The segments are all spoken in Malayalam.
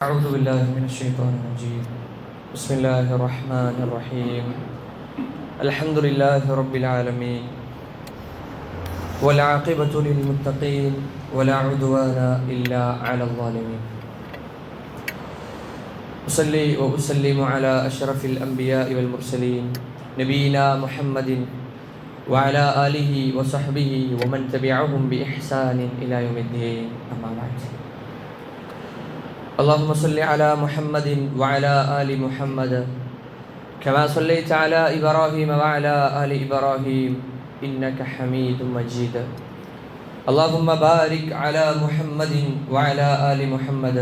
أعوذ بالله من الشيطان الرجيم. بسم الله الرحمن الرحيم. الحمد لله رب العالمين والعاقبة للمتقين ولا عدوان إلا على الظالمين. أصلي وأسلم على أشرف الأنبياء والمرسلين نبينا محمد وعلى آله وصحبه ومن تبعهم بإحسان إلى يوم الدين. أما بعد. اللهم صل على محمد وعلى آل محمد كما صليت على إبراهيم وعلى آل إبراهيم إنك حميد مجيد. اللهم بارك على محمد وعلى آل محمد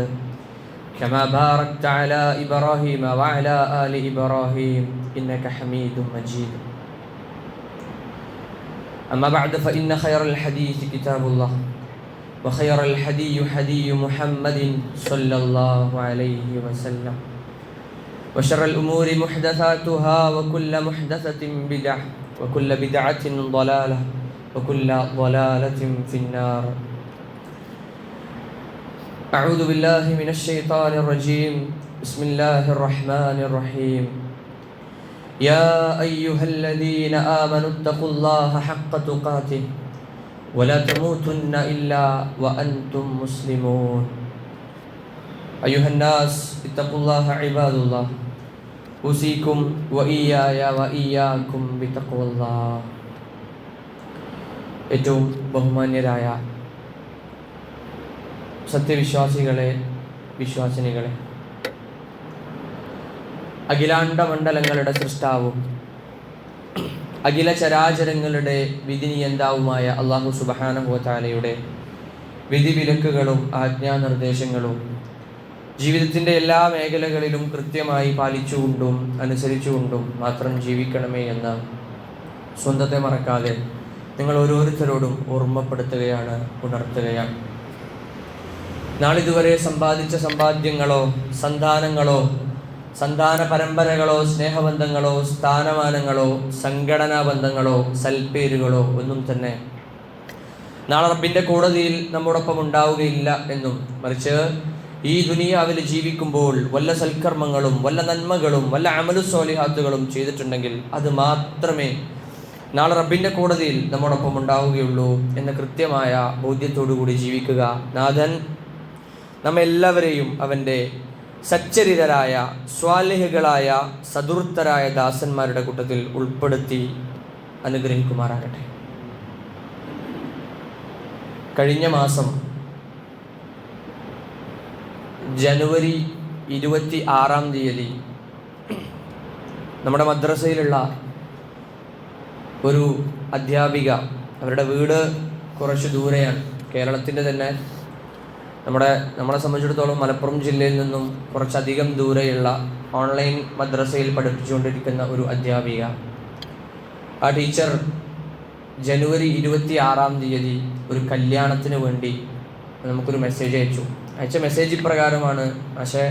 كما باركت على إبراهيم وعلى آل إبراهيم إنك حميد مجيد. أما بعد فإن خير الحديث كتاب الله وخير الحدي حدي محمد صلى الله عليه وسلم وشر الأمور محدثاتها وكل محدثة بدعة وكل بدعة ضلالة وكل ضلالة في النار. أعوذ بالله من الشيطان الرجيم. بسم الله الرحمن الرحيم. يا أيها الذين آمنوا اتقوا الله حق تقاته ولا تموتن إلا وأنتم مسلمون. أيها الناس اتقوا الله عباد الله أوصيكم وإياي وإياكم بتقوى الله. ഏറ്റവും ബഹുമാന്യരായ സത്യവിശ്വാസികളെ, വിശ്വാസിനികളെ, അഖിലാണ്ട മണ്ഡലങ്ങളുടെ സൃഷ്ടാവും അഖില ചരാചരങ്ങളുടെ വിധിനിയന്താവുമായ അല്ലാഹു സുബ്ഹാനഹു വ തആലയുടെ വിധിവിലക്കുകളും ആജ്ഞാനിർദ്ദേശങ്ങളും ജീവിതത്തിൻ്റെ എല്ലാ മേഖലകളിലും കൃത്യമായി പാലിച്ചുകൊണ്ടും അനുസരിച്ചുകൊണ്ടും മാത്രം ജീവിക്കണമേ എന്ന് സ്വന്തത്തെ മറക്കാതെ നിങ്ങൾ ഓരോരുത്തരോടും ഓർമ്മപ്പെടുത്തുകയാണ്, ഉണർത്തുകയാണ്. നാളിതുവരെ സമ്പാദിച്ച സമ്പാദ്യങ്ങളോ സന്താനങ്ങളോ സന്താന പരമ്പരകളോ സ്നേഹബന്ധങ്ങളോ സ്ഥാനമാനങ്ങളോ സംഘടനാ ബന്ധങ്ങളോ സൽപ്പേരുകളോ ഒന്നും തന്നെ നാളെ റബ്ബിൻ്റെ കോടതിയിൽ നമ്മോടൊപ്പം ഉണ്ടാവുകയില്ല എന്നും, മറിച്ച് ഈ ദുനിയാവിൽ ജീവിക്കുമ്പോൾ വല്ല സൽക്കർമ്മങ്ങളും വല്ല നന്മകളും വല്ല അമലു സ്വാലിഹാത്തുകളും ചെയ്തിട്ടുണ്ടെങ്കിൽ അത് മാത്രമേ നാളെ റബ്ബിൻ്റെ കോടതിയിൽ നമ്മോടൊപ്പം ഉണ്ടാവുകയുള്ളൂ എന്ന കൃത്യമായ ബോധ്യത്തോടുകൂടി ജീവിക്കുക. നാഥൻ നമ്മെല്ലാവരെയും അവൻ്റെ സച്ചരിതരായ സ്വാലിഹുകളായ സദുർത്തരായ ദാസന്മാരുടെ കൂട്ടത്തിൽ ഉൾപ്പെടുത്തി അനുഗ്രഹിക്കുമാറാകട്ടെ. കഴിഞ്ഞ മാസം ജനുവരി 26 നമ്മുടെ മദ്രസയിലുള്ള ഒരു അധ്യാപിക, അവരുടെ വീട് കുറച്ച് ദൂരെയാണ്, കേരളത്തിൻ്റെ തന്നെ നമ്മളെ സംബന്ധിച്ചിടത്തോളം മലപ്പുറം ജില്ലയിൽ നിന്നും കുറച്ചധികം ദൂരെയുള്ള ഓൺലൈൻ മദ്രസയിൽ പഠിപ്പിച്ചുകൊണ്ടിരിക്കുന്ന ഒരു അധ്യാപിക. ആ ടീച്ചർ ജനുവരി 26 ഒരു കല്യാണത്തിന് വേണ്ടി നമുക്കൊരു മെസ്സേജ് അയച്ച മെസ്സേജ് ഇപ്രകാരമാണ്: പക്ഷേ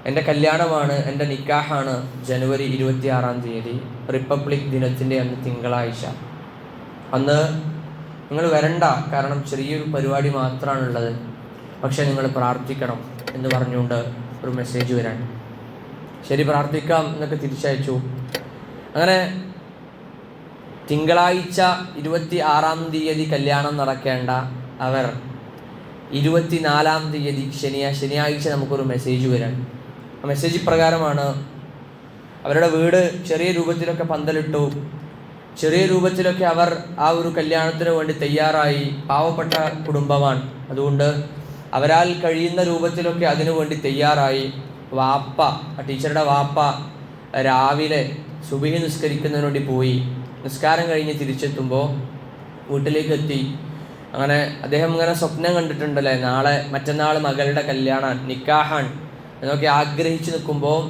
എൻ്റെ കല്യാണമാണ്, എൻ്റെ നിക്കാഹാണ് ജനുവരി 26 റിപ്പബ്ലിക് ദിനത്തിൻ്റെ അന്ന് തിങ്കളാഴ്ച. അന്ന് നിങ്ങൾ വരണ്ട, കാരണം ചെറിയൊരു പരിപാടി മാത്രമാണുള്ളത്, പക്ഷെ നിങ്ങൾ പ്രാർത്ഥിക്കണം എന്ന് പറഞ്ഞുകൊണ്ട് ഒരു മെസ്സേജ് വരാൻ. ശരി, പ്രാർത്ഥിക്കാം എന്നൊക്കെ തിരിച്ചയച്ചു. അങ്ങനെ തിങ്കളാഴ്ച 26 കല്യാണം നടക്കേണ്ട അവർ 24 ശനിയാഴ്ച നമുക്കൊരു മെസ്സേജ് വരാൻ. ആ മെസ്സേജ് പ്രകാരമാണ്: അവരുടെ വീട് ചെറിയ രൂപത്തിലൊക്കെ പന്തലിട്ടു, ചെറിയ രൂപത്തിലൊക്കെ അവർ ആ ഒരു കല്യാണത്തിന് വേണ്ടി തയ്യാറായി. പാവപ്പെട്ട കുടുംബമാണ്, അതുകൊണ്ട് അവരാൽ കഴിയുന്ന രൂപത്തിലൊക്കെ അതിനു വേണ്ടി തയ്യാറായി. വാപ്പ, ടീച്ചറുടെ വാപ്പ രാവിലെ സുബഹി നിസ്കരിക്കുന്നതിന് വേണ്ടി പോയി. നിസ്കാരം കഴിഞ്ഞ് തിരിച്ചെത്തുമ്പോൾ വീട്ടിലേക്ക് എത്തി. അങ്ങനെ അദ്ദേഹം ഇങ്ങനെ സ്വപ്നം കണ്ടിട്ടുണ്ടല്ലേ, മറ്റന്നാൾ മകളുടെ കല്യാണം, നിക്കാഹാൻ എന്നൊക്കെ ആഗ്രഹിച്ചു നിൽക്കുമ്പോൾ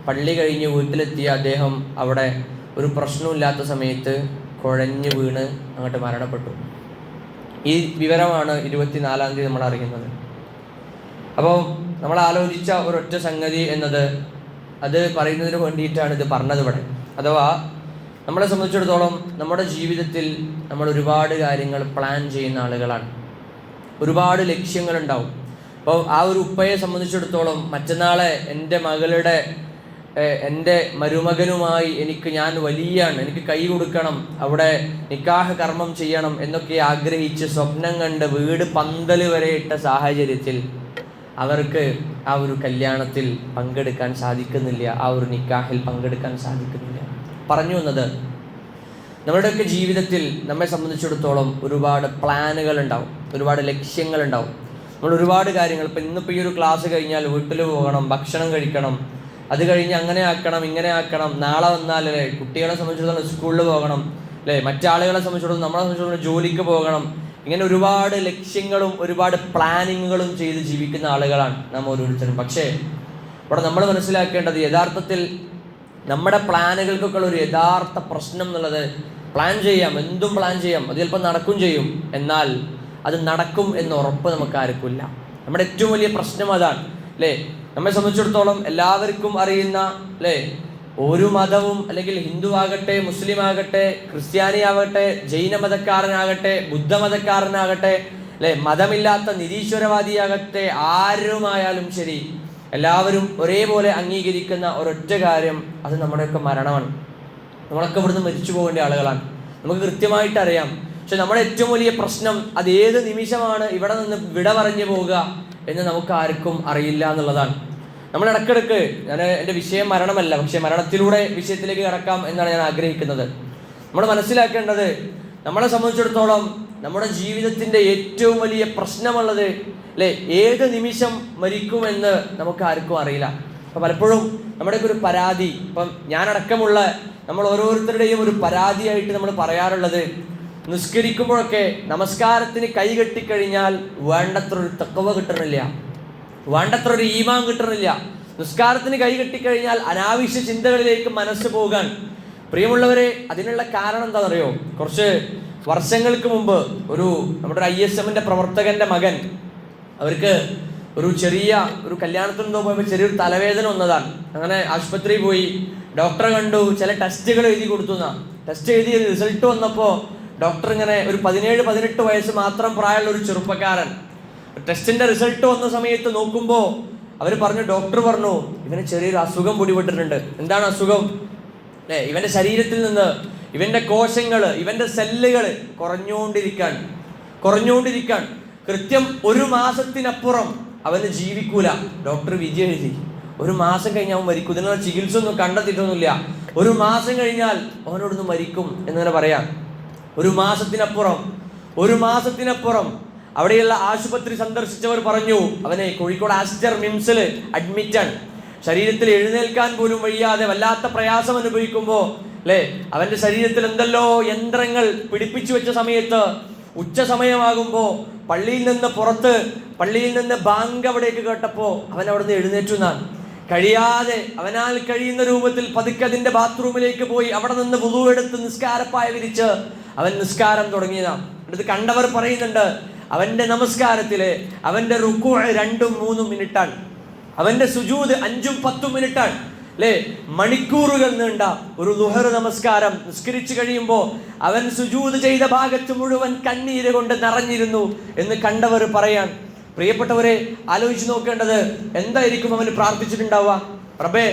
പള്ളി കഴിഞ്ഞ് വീട്ടിലെത്തിയ അദ്ദേഹം അവിടെ ഒരു പ്രശ്നമില്ലാത്ത സമയത്ത് കുഴഞ്ഞു വീണ് അങ്ങോട്ട് മരണപ്പെട്ടു. ഈ വിവരമാണ് 24 നമ്മൾ അറിയുന്നത്. അപ്പോൾ നമ്മൾ ആലോചിച്ച ഒരൊറ്റ സംഗതി എന്നത്, അത് പറയുന്നതിന് വേണ്ടിയിട്ടാണ് ഇത് പറഞ്ഞത് ഇവിടെ. അഥവാ നമ്മളെ സംബന്ധിച്ചിടത്തോളം നമ്മുടെ ജീവിതത്തിൽ നമ്മൾ ഒരുപാട് കാര്യങ്ങൾ പ്ലാൻ ചെയ്യുന്ന ആളുകളാണ്. ഒരുപാട് ലക്ഷ്യങ്ങളുണ്ടാവും. അപ്പോൾ ആ ഒരു ഉപ്പയെ സംബന്ധിച്ചിടത്തോളം മറ്റന്നാളെ എൻ്റെ മരുമകനുമായി ഞാൻ വലിയാണ്, എനിക്ക് കൈ കൊടുക്കണം, അവിടെ നിക്കാഹ് കർമ്മം ചെയ്യണം എന്നൊക്കെ ആഗ്രഹിച്ച് സ്വപ്നം കണ്ട് വീട് പന്തൽ വരെ ഇട്ട സാഹചര്യത്തിൽ അവർക്ക് ആ ഒരു കല്യാണത്തിൽ പങ്കെടുക്കാൻ സാധിക്കുന്നില്ല, ആ ഒരു നിക്കാഹിൽ പങ്കെടുക്കാൻ സാധിക്കുന്നില്ല. പറഞ്ഞു വന്നത്, നമ്മുടെയൊക്കെ ജീവിതത്തിൽ നമ്മെ സംബന്ധിച്ചിടത്തോളം ഒരുപാട് പ്ലാനുകൾ ഉണ്ടാവും, ഒരുപാട് ലക്ഷ്യങ്ങളുണ്ടാവും. നമ്മൾ ഒരുപാട് കാര്യങ്ങൾ, ഇന്നിപ്പോൾ ഈ ഒരു ക്ലാസ് കഴിഞ്ഞാൽ വീട്ടിൽ പോകണം, ഭക്ഷണം കഴിക്കണം, അത് കഴിഞ്ഞ് അങ്ങനെ ആക്കണം ഇങ്ങനെ ആക്കണം, നാളെ വന്നാൽ അല്ലേ കുട്ടികളെ സംബന്ധിച്ചിടത്തോളം സ്കൂളിൽ പോകണം അല്ലേ, മറ്റാളുകളെ സംബന്ധിച്ചിടത്തോളം നമ്മളെ സംബന്ധിച്ചിടത്തോളം ജോലിക്ക് പോകണം. ഇങ്ങനെ ഒരുപാട് ലക്ഷ്യങ്ങളും ഒരുപാട് പ്ലാനിങ്ങുകളും ചെയ്ത് ജീവിക്കുന്ന ആളുകളാണ് നാം ഓരോരുത്തരും. പക്ഷേ ഇവിടെ നമ്മൾ മനസ്സിലാക്കേണ്ടത്, യഥാർത്ഥത്തിൽ നമ്മുടെ പ്ലാനുകൾക്കൊക്കെ ഒരു യഥാർത്ഥ പ്രശ്നം എന്നുള്ളത്, പ്ലാൻ ചെയ്യാം, എന്തും പ്ലാൻ ചെയ്യാം, അത് ചിലപ്പോൾ നടക്കും ചെയ്യും, എന്നാൽ അത് നടക്കും എന്ന് ഉറപ്പ് നമുക്ക് ആർക്കുമില്ല. നമ്മുടെ ഏറ്റവും വലിയ പ്രശ്നം അതാണ് അല്ലേ. നമ്മെ സംബന്ധിച്ചിടത്തോളം എല്ലാവർക്കും അറിയുന്ന അല്ലേ, ഒരു മതവും, അല്ലെങ്കിൽ ഹിന്ദു ആകട്ടെ, മുസ്ലിം ആകട്ടെ, ക്രിസ്ത്യാനി ആകട്ടെ, ജൈന മതക്കാരനാകട്ടെ, ബുദ്ധമതക്കാരനാകട്ടെ അല്ലേ, മതമില്ലാത്ത നിരീശ്വരവാദിയാകട്ടെ, ആരുമായാലും ശരി, എല്ലാവരും ഒരേപോലെ അംഗീകരിക്കുന്ന ഒരൊറ്റ കാര്യം, അത് നമ്മുടെയൊക്കെ മരണമാണ്. നമ്മളൊക്കെ ഇവിടുന്ന് മരിച്ചു പോകേണ്ട ആളുകളാണ്, നമുക്ക് കൃത്യമായിട്ട് അറിയാം. പക്ഷെ നമ്മുടെ ഏറ്റവും വലിയ പ്രശ്നം, അത് ഏത് നിമിഷമാണ് ഇവിടെ നിന്ന് വിട പറഞ്ഞു പോവുക എന്ന് നമുക്ക് ആർക്കും അറിയില്ല എന്നുള്ളതാണ്. നമ്മൾ ഇടയ്ക്കിടയ്ക്ക്, എൻ്റെ വിഷയം മരണമല്ല, പക്ഷെ മരണത്തിലൂടെ വിഷയത്തിലേക്ക് കടക്കാം എന്നാണ് ഞാൻ ആഗ്രഹിക്കുന്നത്. നമ്മൾ മനസ്സിലാക്കേണ്ടത്, നമ്മളെ സംബന്ധിച്ചിടത്തോളം നമ്മുടെ ജീവിതത്തിൻ്റെ ഏറ്റവും വലിയ പ്രശ്നമുള്ളത് അല്ലേ, ഏത് നിമിഷം മരിക്കുമെന്ന് നമുക്ക് ആർക്കും അറിയില്ല. അപ്പം പലപ്പോഴും നമ്മുടെയൊക്കെ ഒരു പരാതി, ഇപ്പം ഞാനടക്കമുള്ള നമ്മൾ ഓരോരുത്തരുടെയും ഒരു പരാതിയായിട്ട് നമ്മൾ പറയാറുള്ളത്, നിസ്കരിക്കുമ്പോഴൊക്കെ നമസ്കാരത്തിന് കൈ കെട്ടിക്കഴിഞ്ഞാൽ വേണ്ടത്ര ഒരു തഖ്വ കിട്ടണില്ല, വേണ്ടത്ര ഒരു ഈമാൻ കിട്ടണില്ല. നിസ്കാരത്തിന് കൈ കെട്ടിക്കഴിഞ്ഞാൽ അനാവശ്യ ചിന്തകളിലേക്ക് മനസ്സ് പോകാൻ. പ്രിയമുള്ളവരെ, അതിനുള്ള കാരണം എന്താണെന്നറിയോ? കുറച്ച് വർഷങ്ങൾക്ക് മുമ്പ് നമ്മുടെ ISMന്റെ പ്രവർത്തകന്റെ മകൻ, അവർക്ക് ഒരു കല്യാണത്തിന് പോയപ്പോൾ ചെറിയൊരു തലവേദന വന്നതാണ്. അങ്ങനെ ആശുപത്രിയിൽ പോയി ഡോക്ടറെ കണ്ടു, ചില ടെസ്റ്റുകൾ എഴുതി കൊടുത്തു. ടെസ്റ്റ് എഴുതി റിസൾട്ട് വന്നപ്പോൾ ഡോക്ടർ ഇങ്ങനെ, ഒരു 17-18 വയസ്സ് മാത്രം പ്രായമുള്ള ഒരു ചെറുപ്പക്കാരൻ, ടെസ്റ്റിന്റെ റിസൾട്ട് വന്ന സമയത്ത് നോക്കുമ്പോൾ ഡോക്ടർ പറഞ്ഞു, ഇവന് ചെറിയൊരു അസുഖം പിടിപെട്ടിട്ടുണ്ട്. എന്താണ് അസുഖം? ഇവന്റെ ശരീരത്തിൽ നിന്ന് ഇവന്റെ കോശങ്ങൾ, ഇവന്റെ സെല്ലുകൾ കുറഞ്ഞുകൊണ്ടിരിക്കാൻ കൃത്യം 1 മാസത്തിനപ്പുറം അവന് ജീവിക്കൂല. ഡോക്ടർ വിധി എഴുതി, 1 മാസം കഴിഞ്ഞാൽ അവൻ മരിക്കും. ഇതിനുള്ള ചികിത്സ ഒന്നും കണ്ടെത്തിയിട്ടൊന്നുമില്ല. 1 മാസം കഴിഞ്ഞാൽ അവനോടൊന്ന് മരിക്കും എന്നിങ്ങനെ പറയാം. 1 മാസത്തിനപ്പുറം അവിടെയുള്ള ആശുപത്രി സന്ദർശിച്ചവർ പറഞ്ഞു, അവനെ കോഴിക്കോട് ആസ്റ്റർ മിംസിൽ അഡ്മിറ്റാണ്. ശരീരത്തിൽ എഴുന്നേൽക്കാൻ പോലും വയ്യാതെ വല്ലാത്ത പ്രയാസം അനുഭവിക്കുമ്പോൾ അല്ലേ, അവന്റെ ശരീരത്തിൽ എന്തെല്ലോ യന്ത്രങ്ങൾ പിടിപ്പിച്ചു വെച്ച സമയത്ത് ഉച്ച സമയമാകുമ്പോൾ പള്ളിയിൽ നിന്ന് ബാങ്ക് അവിടേക്ക് കേട്ടപ്പോൾ അവൻ അവിടെ നിന്ന് എഴുന്നേറ്റു എന്നാണ്. അവനാൽ കഴിയുന്ന രൂപത്തിൽ പതുക്കെ അതിന്റെ ബാത്റൂമിലേക്ക് പോയി അവിടെ നിന്ന് വുളു എടുത്ത് നിസ്കാരപ്പായ വിരിച്ച് അവൻ നിസ്കാരം തുടങ്ങിയതാണ്. അടുത്ത് കണ്ടവർ പറയുന്നുണ്ട്, അവന്റെ നമസ്കാരത്തില് അവന്റെ റുക്കൂ 2-3 മിനിറ്റാണ്, അവന്റെ സുജൂദ് 5-10 മിനിറ്റാണ് അല്ലേ. മണിക്കൂറുകൾ നീണ്ട ഒരു ദുഹർ നമസ്കാരം നിസ്കരിച്ചു കഴിയുമ്പോൾ അവൻ സുജൂദ് ചെയ്ത ഭാഗത്ത് മുഴുവൻ കണ്ണീര് കൊണ്ട് നിറഞ്ഞിരുന്നു എന്ന് കണ്ടവർ പറയാൻ. പ്രിയപ്പെട്ടവരെ, ആലോചിച്ച് നോക്കേണ്ടത്, എന്തായിരിക്കും അവന് പ്രാർത്ഥിച്ചിട്ടുണ്ടാവുക? റബ്ബേ,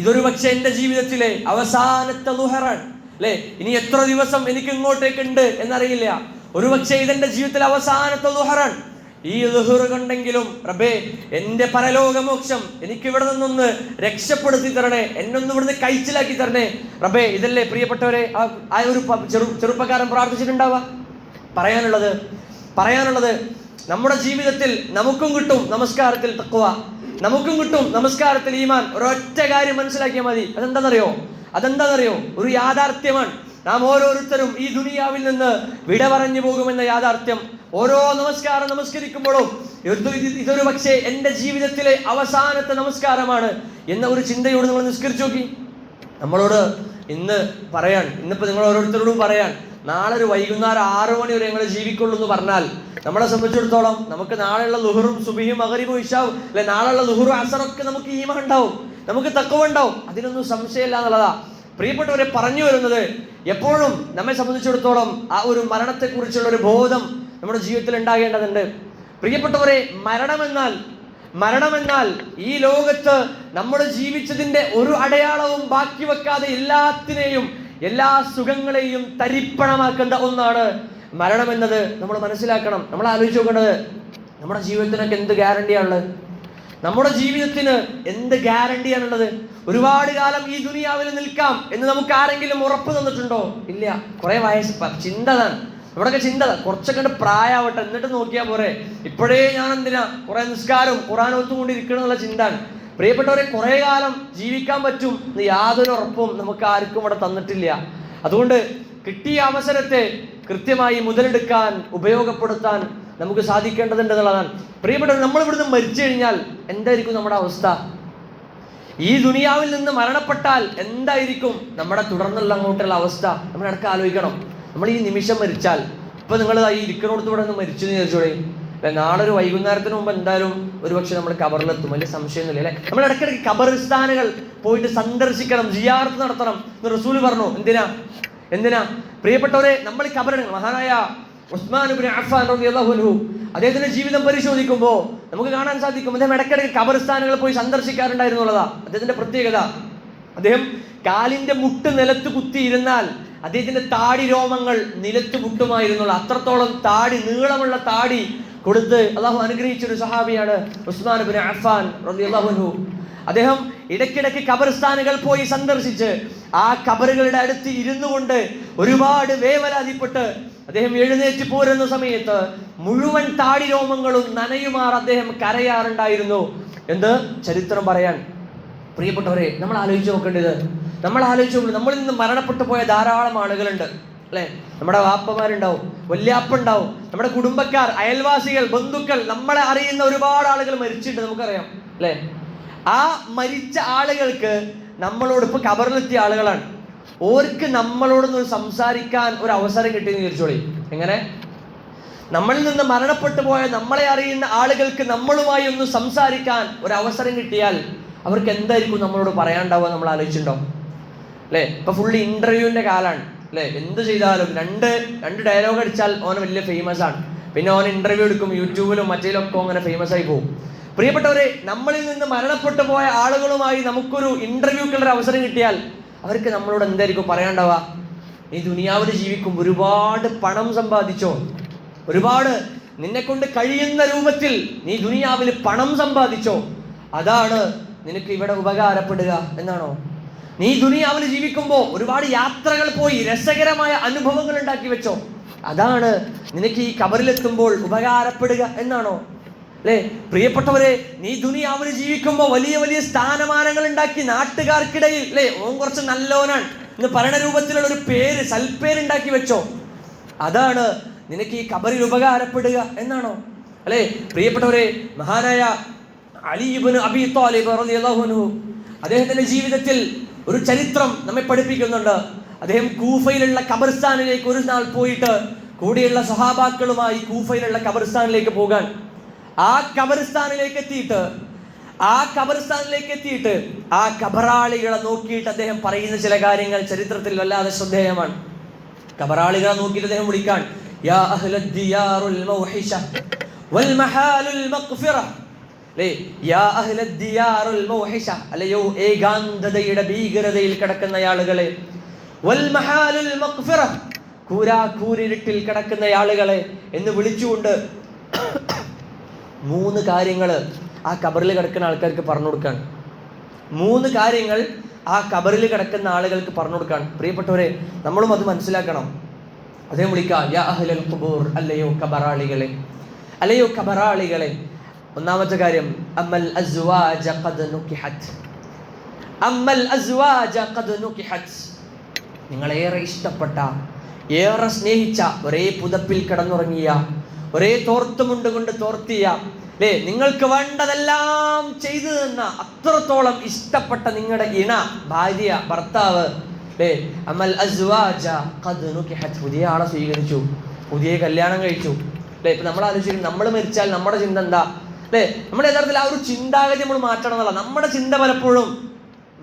ഇതൊരു പക്ഷേ എൻ്റെ ജീവിതത്തിലെ അവസാനത്തെ ദുഹറാണ് അല്ലേ, ഇനി എത്ര ദിവസം എനിക്ക് ഇങ്ങോട്ടേക്കുണ്ട് എന്നറിയില്ല. ഒരു പക്ഷേ ഇതെന്റെ ജീവിതത്തിലെ അവസാനത്തെ ദുഹറാണ്. ഈ ദുഹർ കൊണ്ടെങ്കിലും റബ്ബേ, എൻ്റെ പരലോകമോക്ഷം എനിക്ക് ഇവിടെ നിന്നൊന്ന് രക്ഷപ്പെടുത്തി തരണേ, എന്നൊന്ന് ഇവിടുന്ന് കഴിച്ചിലാക്കി തരണേ റബ്ബേ. ഇതല്ലേ പ്രിയപ്പെട്ടവരെ ആ ഒരു ചെറുപ്പക്കാരൻ പ്രാർത്ഥിച്ചിട്ടുണ്ടാവുക. പറയാനുള്ളത് നമ്മുടെ ജീവിതത്തിൽ നമുക്കും കിട്ടും നമസ്കാരത്തിൽ തഖ്വ, നമുക്കും കിട്ടും നമസ്കാരത്തിൽ ഈമാൻ. ഒരൊറ്റ കാര്യം മനസ്സിലാക്കിയാൽ മതി. അതെന്താണെന്നറിയോ? ഒരു യാഥാർത്ഥ്യമാണ്. നാം ഓരോരുത്തരും ഈ ദുനിയാവിൽ നിന്ന് വിട പറഞ്ഞു പോകുമെന്ന യാഥാർത്ഥ്യം. ഓരോ നമസ്കാരം നമസ്കരിക്കുമ്പോഴും ഇതൊരു പക്ഷേ എൻ്റെ ജീവിതത്തിലെ അവസാനത്തെ നമസ്കാരമാണ് എന്ന ഒരു ചിന്തയോട് നമ്മൾ നിസ്കരിച്ചു നോക്കി. നമ്മളോട് ഇന്നിപ്പോൾ നിങ്ങൾ ഓരോരുത്തരോടും പറയാൻ, നാളെ ഒരു വൈകുന്നേരം 6 മണി വരെ ഞങ്ങൾ ജീവിക്കുള്ളൂ എന്ന് പറഞ്ഞാൽ, നമ്മളെ സംബന്ധിച്ചിടത്തോളം നമുക്ക് നാളെയുള്ള ലുഹറും സുബഹിയും മഗ്രിബും ഇശാവും അല്ലെ, നാളെയുള്ള ലുഹറും അസറൊക്കെ നമുക്ക് ഈമാൻ ഉണ്ടാവും, നമുക്ക് തഖ്വ ഉണ്ടാവും. അതിനൊന്നും സംശയമില്ല എന്നുള്ളതാ. പ്രിയപ്പെട്ടവരെ, പറഞ്ഞു വരുന്നത്, എപ്പോഴും നമ്മെ സംബന്ധിച്ചിടത്തോളം ആ ഒരു മരണത്തെക്കുറിച്ചുള്ള ഒരു ബോധം നമ്മുടെ ജീവിതത്തിൽ ഉണ്ടാകേണ്ടതുണ്ട്. പ്രിയപ്പെട്ടവരെ, മരണമെന്നാൽ മരണമെന്നാൽ ഈ ലോകത്ത് നമ്മൾ ജീവിച്ചതിന്റെ ഒരു അടയാളവും ബാക്കി വെക്കാതെ എല്ലാത്തിനെയും, എല്ലാ സുഖങ്ങളെയും തരിപ്പണമാക്കേണ്ട ഒന്നാണ് മരണം എന്നത് നമ്മൾ മനസ്സിലാക്കണം. നമ്മൾ ആലോചിച്ച് നോക്കേണ്ടത്, നമ്മുടെ ജീവിതത്തിനൊക്കെ എന്ത് ഗ്യാരണ്ടിയാണുള്ളത്? നമ്മുടെ ജീവിതത്തിന് എന്ത് ഗ്യാരണ്ടിയാണുള്ളത്? ഒരുപാട് കാലം ഈ ദുനിയാവിൽ നിൽക്കാം എന്ന് നമുക്ക് ആരെങ്കിലും ഉറപ്പ് തന്നിട്ടുണ്ടോ? ഇല്ല. കുറെ വയസ്സ് ചിന്തതാണ് നമ്മുടെയൊക്കെ ചിന്ത. കുറച്ചൊക്കെ പ്രായമാവട്ടെ എന്നിട്ട് നോക്കിയാൽ പോരെ, ഇപ്പോഴേ ഞാൻ എന്തിനാ കുറെ നിസ്കാരവും ഖുർആനും കൊണ്ടിരിക്കണം എന്നുള്ള ചിന്തയാണ്. പ്രിയപ്പെട്ടവരെ, കുറെ കാലം ജീവിക്കാൻ പറ്റും എന്ന് യാതൊരു ഉറപ്പും നമുക്ക് ആർക്കും ഇവിടെ തന്നിട്ടില്ല. അതുകൊണ്ട് കിട്ടിയ അവസരത്തെ കൃത്യമായി മുതലെടുക്കാൻ, ഉപയോഗപ്പെടുത്താൻ നമുക്ക് സാധിക്കേണ്ടതുണ്ട് എന്നുള്ളതാണ്. പ്രിയപ്പെട്ടവർ, നമ്മൾ ഇവിടുന്ന് മരിച്ചു കഴിഞ്ഞാൽ എന്തായിരിക്കും നമ്മുടെ അവസ്ഥ? ഈ ദുനിയാവിൽ നിന്ന് മരണപ്പെട്ടാൽ എന്തായിരിക്കും നമ്മുടെ തുടർന്നുള്ള അങ്ങോട്ടുള്ള അവസ്ഥ? നമ്മൾ ഇടയ്ക്ക് ആലോചിക്കണം. നമ്മൾ ഈ നിമിഷം മരിച്ചാൽ, ഇപ്പൊ നിങ്ങൾ ഈ ഇരിക്കണോടത്ത് ഇവിടെ നിന്ന് മരിച്ചു എന്ന് വിചാരിച്ചോളേ, നാളെ ഒരു വൈകുന്നേരത്തിന് മുമ്പ് എന്തായാലും ഒരുപക്ഷെ നമ്മൾ ഖബറിലെത്തും, വലിയ സംശയമൊന്നുമില്ല അല്ലെ? നമ്മൾ ഇടയ്ക്കിടയ്ക്ക് ഖബറിസ്ഥാനുകൾ പോയിട്ട് സന്ദർശിക്കണം, സിയാറത്ത് നടത്തണം എന്ന് റസൂല് പറഞ്ഞു. എന്തിനാ പ്രിയപ്പെട്ടവരെ? നമ്മൾ ഖബറിൽ മഹാനായ ഉസ്മാൻ ഇബ്നു അഫ്ഫാൻ റളിയല്ലാഹു അൻഹു അദ്ദേഹത്തിന്റെ ജീവിതം പരിശോധിക്കുമ്പോൾ നമുക്ക് കാണാൻ സാധിക്കും, അദ്ദേഹം ഇടയ്ക്കിടയ്ക്ക് ഖബറിസ്ഥാനുകൾ പോയി സന്ദർശിക്കാറുണ്ടായിരുന്നു എന്നുള്ളതാ അദ്ദേഹത്തിന്റെ പ്രത്യേകത. അദ്ദേഹം കാലിന്റെ മുട്ട് നിലത്ത് കുത്തിയിരുന്നാൽ അദ്ദേഹത്തിന്റെ താടി രോമങ്ങൾ നിലത്ത് മുട്ടുമായിരുന്നുള്ള അത്രത്തോളം താടി, നീളമുള്ള താടി കൊടുത്ത് അള്ളാഹു അനുഗ്രഹിച്ചൊരു സഹാബിയാണ് ഉസ്മാൻ ഇബ്നു അഫ്ഫാൻ റളിയല്ലാഹു അൻഹു. അദ്ദേഹം ഇടയ്ക്കിടയ്ക്ക് ഖബർസ്ഥാനുകൾ പോയി സന്ദർശിച്ച് ആ ഖബറുകളുടെ അടുത്ത് ഇരുന്നു കൊണ്ട് ഒരുപാട് വേവലാതിപ്പെട്ട് അദ്ദേഹം എഴുന്നേറ്റ് പോരുന്ന സമയത്ത് മുഴുവൻ താടി രോമങ്ങളും നനയുമാർ അദ്ദേഹം കരയാറുണ്ടായിരുന്നു എന്ന് ചരിത്രം പറയാൻ. പ്രിയപ്പെട്ടവരെ, നമ്മൾ ആലോചിച്ച് നോക്കേണ്ടത്, നമ്മളിൽ നിന്ന് മരണപ്പെട്ടു പോയ ധാരാളം ആളുകളുണ്ട് അല്ലെ? നമ്മുടെ വാപ്പമാരുണ്ടാവും, വല്യാപ്പുണ്ടാവും, നമ്മുടെ കുടുംബക്കാർ, അയൽവാസികൾ, ബന്ധുക്കൾ, നമ്മളെ അറിയുന്ന ഒരുപാട് ആളുകൾ മരിച്ചിട്ടുണ്ട്, നമുക്കറിയാം അല്ലെ? ആ മരിച്ച ആളുകൾക്ക് നമ്മളോട്, ഇപ്പൊ ഖബറിലെത്തിയ ആളുകളാണ്, ഓർക്ക് നമ്മളോടൊന്ന് സംസാരിക്കാൻ ഒരു അവസരം കിട്ടിയെന്ന് വിചാരിച്ചോളി. എങ്ങനെ? നമ്മളിൽ നിന്ന് മരണപ്പെട്ടു പോയ നമ്മളെ അറിയുന്ന ആളുകൾക്ക് നമ്മളുമായി ഒന്ന് സംസാരിക്കാൻ ഒരു അവസരം കിട്ടിയാൽ അവർക്ക് എന്തായിരിക്കും നമ്മളോട് പറയാണ്ടാവുക? നമ്മൾ ആലോചിച്ചിട്ടുണ്ടോ അല്ലേ? ഇപ്പൊ ഫുള്ള് ഇന്റർവ്യൂവിന്റെ കാലാണ് അല്ലെ? എന്ത് ചെയ്താലും രണ്ട് ഡയലോഗ് അടിച്ചാൽ ഓന് വലിയ ഫേമസ് ആണ്, പിന്നെ ഓൻ ഇന്റർവ്യൂ എടുക്കും, യൂട്യൂബിലും മറ്റേലൊക്കെ അങ്ങനെ ഫേമസ് ആയി പോകും. പ്രിയപ്പെട്ടവരെ, നമ്മളിൽ നിന്ന് മരണപ്പെട്ടു പോയ ആളുകളുമായി നമുക്കൊരു ഇന്റർവ്യൂക്കുള്ള അവസരം കിട്ടിയാൽ അവർക്ക് നമ്മളോട് എന്തായിരിക്കും പറയാണ്ടാവുക? നീ ദുനിയാവിൽ ജീവിക്കും, ഒരുപാട് പണം സമ്പാദിച്ചോ, ഒരുപാട് നിന്നെ കൊണ്ട് കഴിയുന്ന രൂപത്തിൽ നീ ദുനിയാവിൽ പണം സമ്പാദിച്ചോ, അതാണ് നിനക്ക് ഇവിടെ ഉപകാരപ്പെടുക എന്നാണോ? നീ ദുനിയാവിൽ ജീവിക്കുമ്പോൾ ഒരുപാട് യാത്രകൾ പോയി രസകരമായ അനുഭവങ്ങൾ ഉണ്ടാക്കി വെച്ചോ, അതാണ് നിനക്ക് ഈ ഖബറിലെത്തുമ്പോൾ ഉപകാരപ്പെടുക എന്നാണോ? അല്ലേ പ്രിയപ്പെട്ടവരെ, നീ ദുനിയാവിൽ ജീവിക്കുമ്പോൾ വലിയ വലിയ സ്ഥാനമാനങ്ങൾ ഉണ്ടാക്കി നാട്ടുകാർക്കിടയിൽ അല്ലേ ഓൻ കുറച്ച് നല്ലോനാണ് എന്ന് പറയുന്ന രൂപത്തിലുള്ള ഒരു പേര്, സൽപ്പേരുണ്ടാക്കി വെച്ചോ, അതാണ് നിനക്ക് ഈ ഖബറിൽ ഉപകാരപ്പെടുക എന്നാണോ? അല്ലേ പ്രിയപ്പെട്ടവരെ, മഹാനായ അലി ഇബ്നു അബീ ത്വാലിബ് റളിയല്ലാഹു അൻഹു അദ്ദേഹത്തിന്റെ ജീവിതത്തിൽ ഒരു ചരിത്രം നമ്മെ പഠിപ്പിക്കുന്നുണ്ട്. അദ്ദേഹം കൂഫയിലുള്ള ഖബർസ്ഥാനിലേക്ക് ഒരു നാൾ പോയിട്ട് കൂടെയുള്ള സഹാബാക്കളുമായി കൂഫയിലുള്ള ഖബർസ്ഥാനിലേക്ക് പോകാൻ, ആ ഖബർസ്ഥാനിലേക്ക് എത്തിയിട്ട് ആ ഖബറാളികളെ നോക്കിയിട്ട് അദ്ദേഹം പറയുന്ന ചില കാര്യങ്ങൾ ചരിത്രത്തിൽ വല്ലാതെ ശ്രദ്ധേയമാണ്. ഖബറാളികളെ നോക്കിയിട്ട് അദ്ദേഹം വിളിക്കാൻ, യാ അഹ്ലദ് ദിയാറുൽ മൗഹിശ വൽ മഹാലുൽ മഗ്ഫിറ, യാ അഹ്ലദ് ദിയാറുൽ മൗഹിശ, അല്ലയോ ഏകാന്തതയുടെ ഭീകരതയിൽ കിടക്കുന്ന ആളുകളെ, വൽ മഹാലുൽ മഗ്ഫിറ, കൂരിരുട്ടിൽ കിടക്കുന്ന ആളുകളെ എന്ന് വിളിച്ചുകൊണ്ട് 3 കാര്യങ്ങൾ ആ ഖബറിൽ കിടക്കുന്ന ആൾക്കാർക്ക് പറഞ്ഞു കൊടുക്കാൻ. 3 കാര്യങ്ങൾ ആ ഖബറിൽ കിടക്കുന്ന ആളുകൾക്ക് പറഞ്ഞു കൊടുക്കാൻ. പ്രിയപ്പെട്ടവരെ, നമ്മളും അത് മനസ്സിലാക്കണം. അദ്ദേഹം വിളിക്കുക, യാ അഹ്ലൽ ഖുബൂർ, അല്ലയോ ഖബറാളികളെ. ഒന്നാമത്തെ കാര്യം, അമ്മൽ അസ്വാജ ഖദ് നുകിഹത്, നിങ്ങളേറെ ഇഷ്ടപ്പെട്ട, ഏറെ സ്നേഹിച്ച, ഒരേ പുതപ്പിൽ കിടന്നുറങ്ങിയ, ഒരേ തോർത്തുമുണ്ട് കൊണ്ട് തോർത്തിയ, അല്ലേ നിങ്ങൾക്ക് വേണ്ടതെല്ലാം ചെയ്തു തന്ന, അത്രത്തോളം ഇഷ്ടപ്പെട്ട നിങ്ങളുടെ ഇണ, ഭാര്യ, ഭർത്താവ്, അല്ലേ അമൽ അസ്വാജ ഖദ് നുകിഹത്, പുതിയ ആളെ സ്വീകരിച്ചു, പുതിയ കല്യാണം കഴിച്ചു. അല്ലേ ഇപ്പൊ നമ്മൾ ആലോചിക്കും, നമ്മൾ മരിച്ചാൽ നമ്മുടെ ചിന്ത എന്താ? അല്ലേ നമ്മൾ യഥാർത്ഥത്തിൽ ആ ഒരു ചിന്താഗതി നമ്മൾ മാറ്റണം എന്നുള്ള. നമ്മുടെ ചിന്ത പലപ്പോഴും,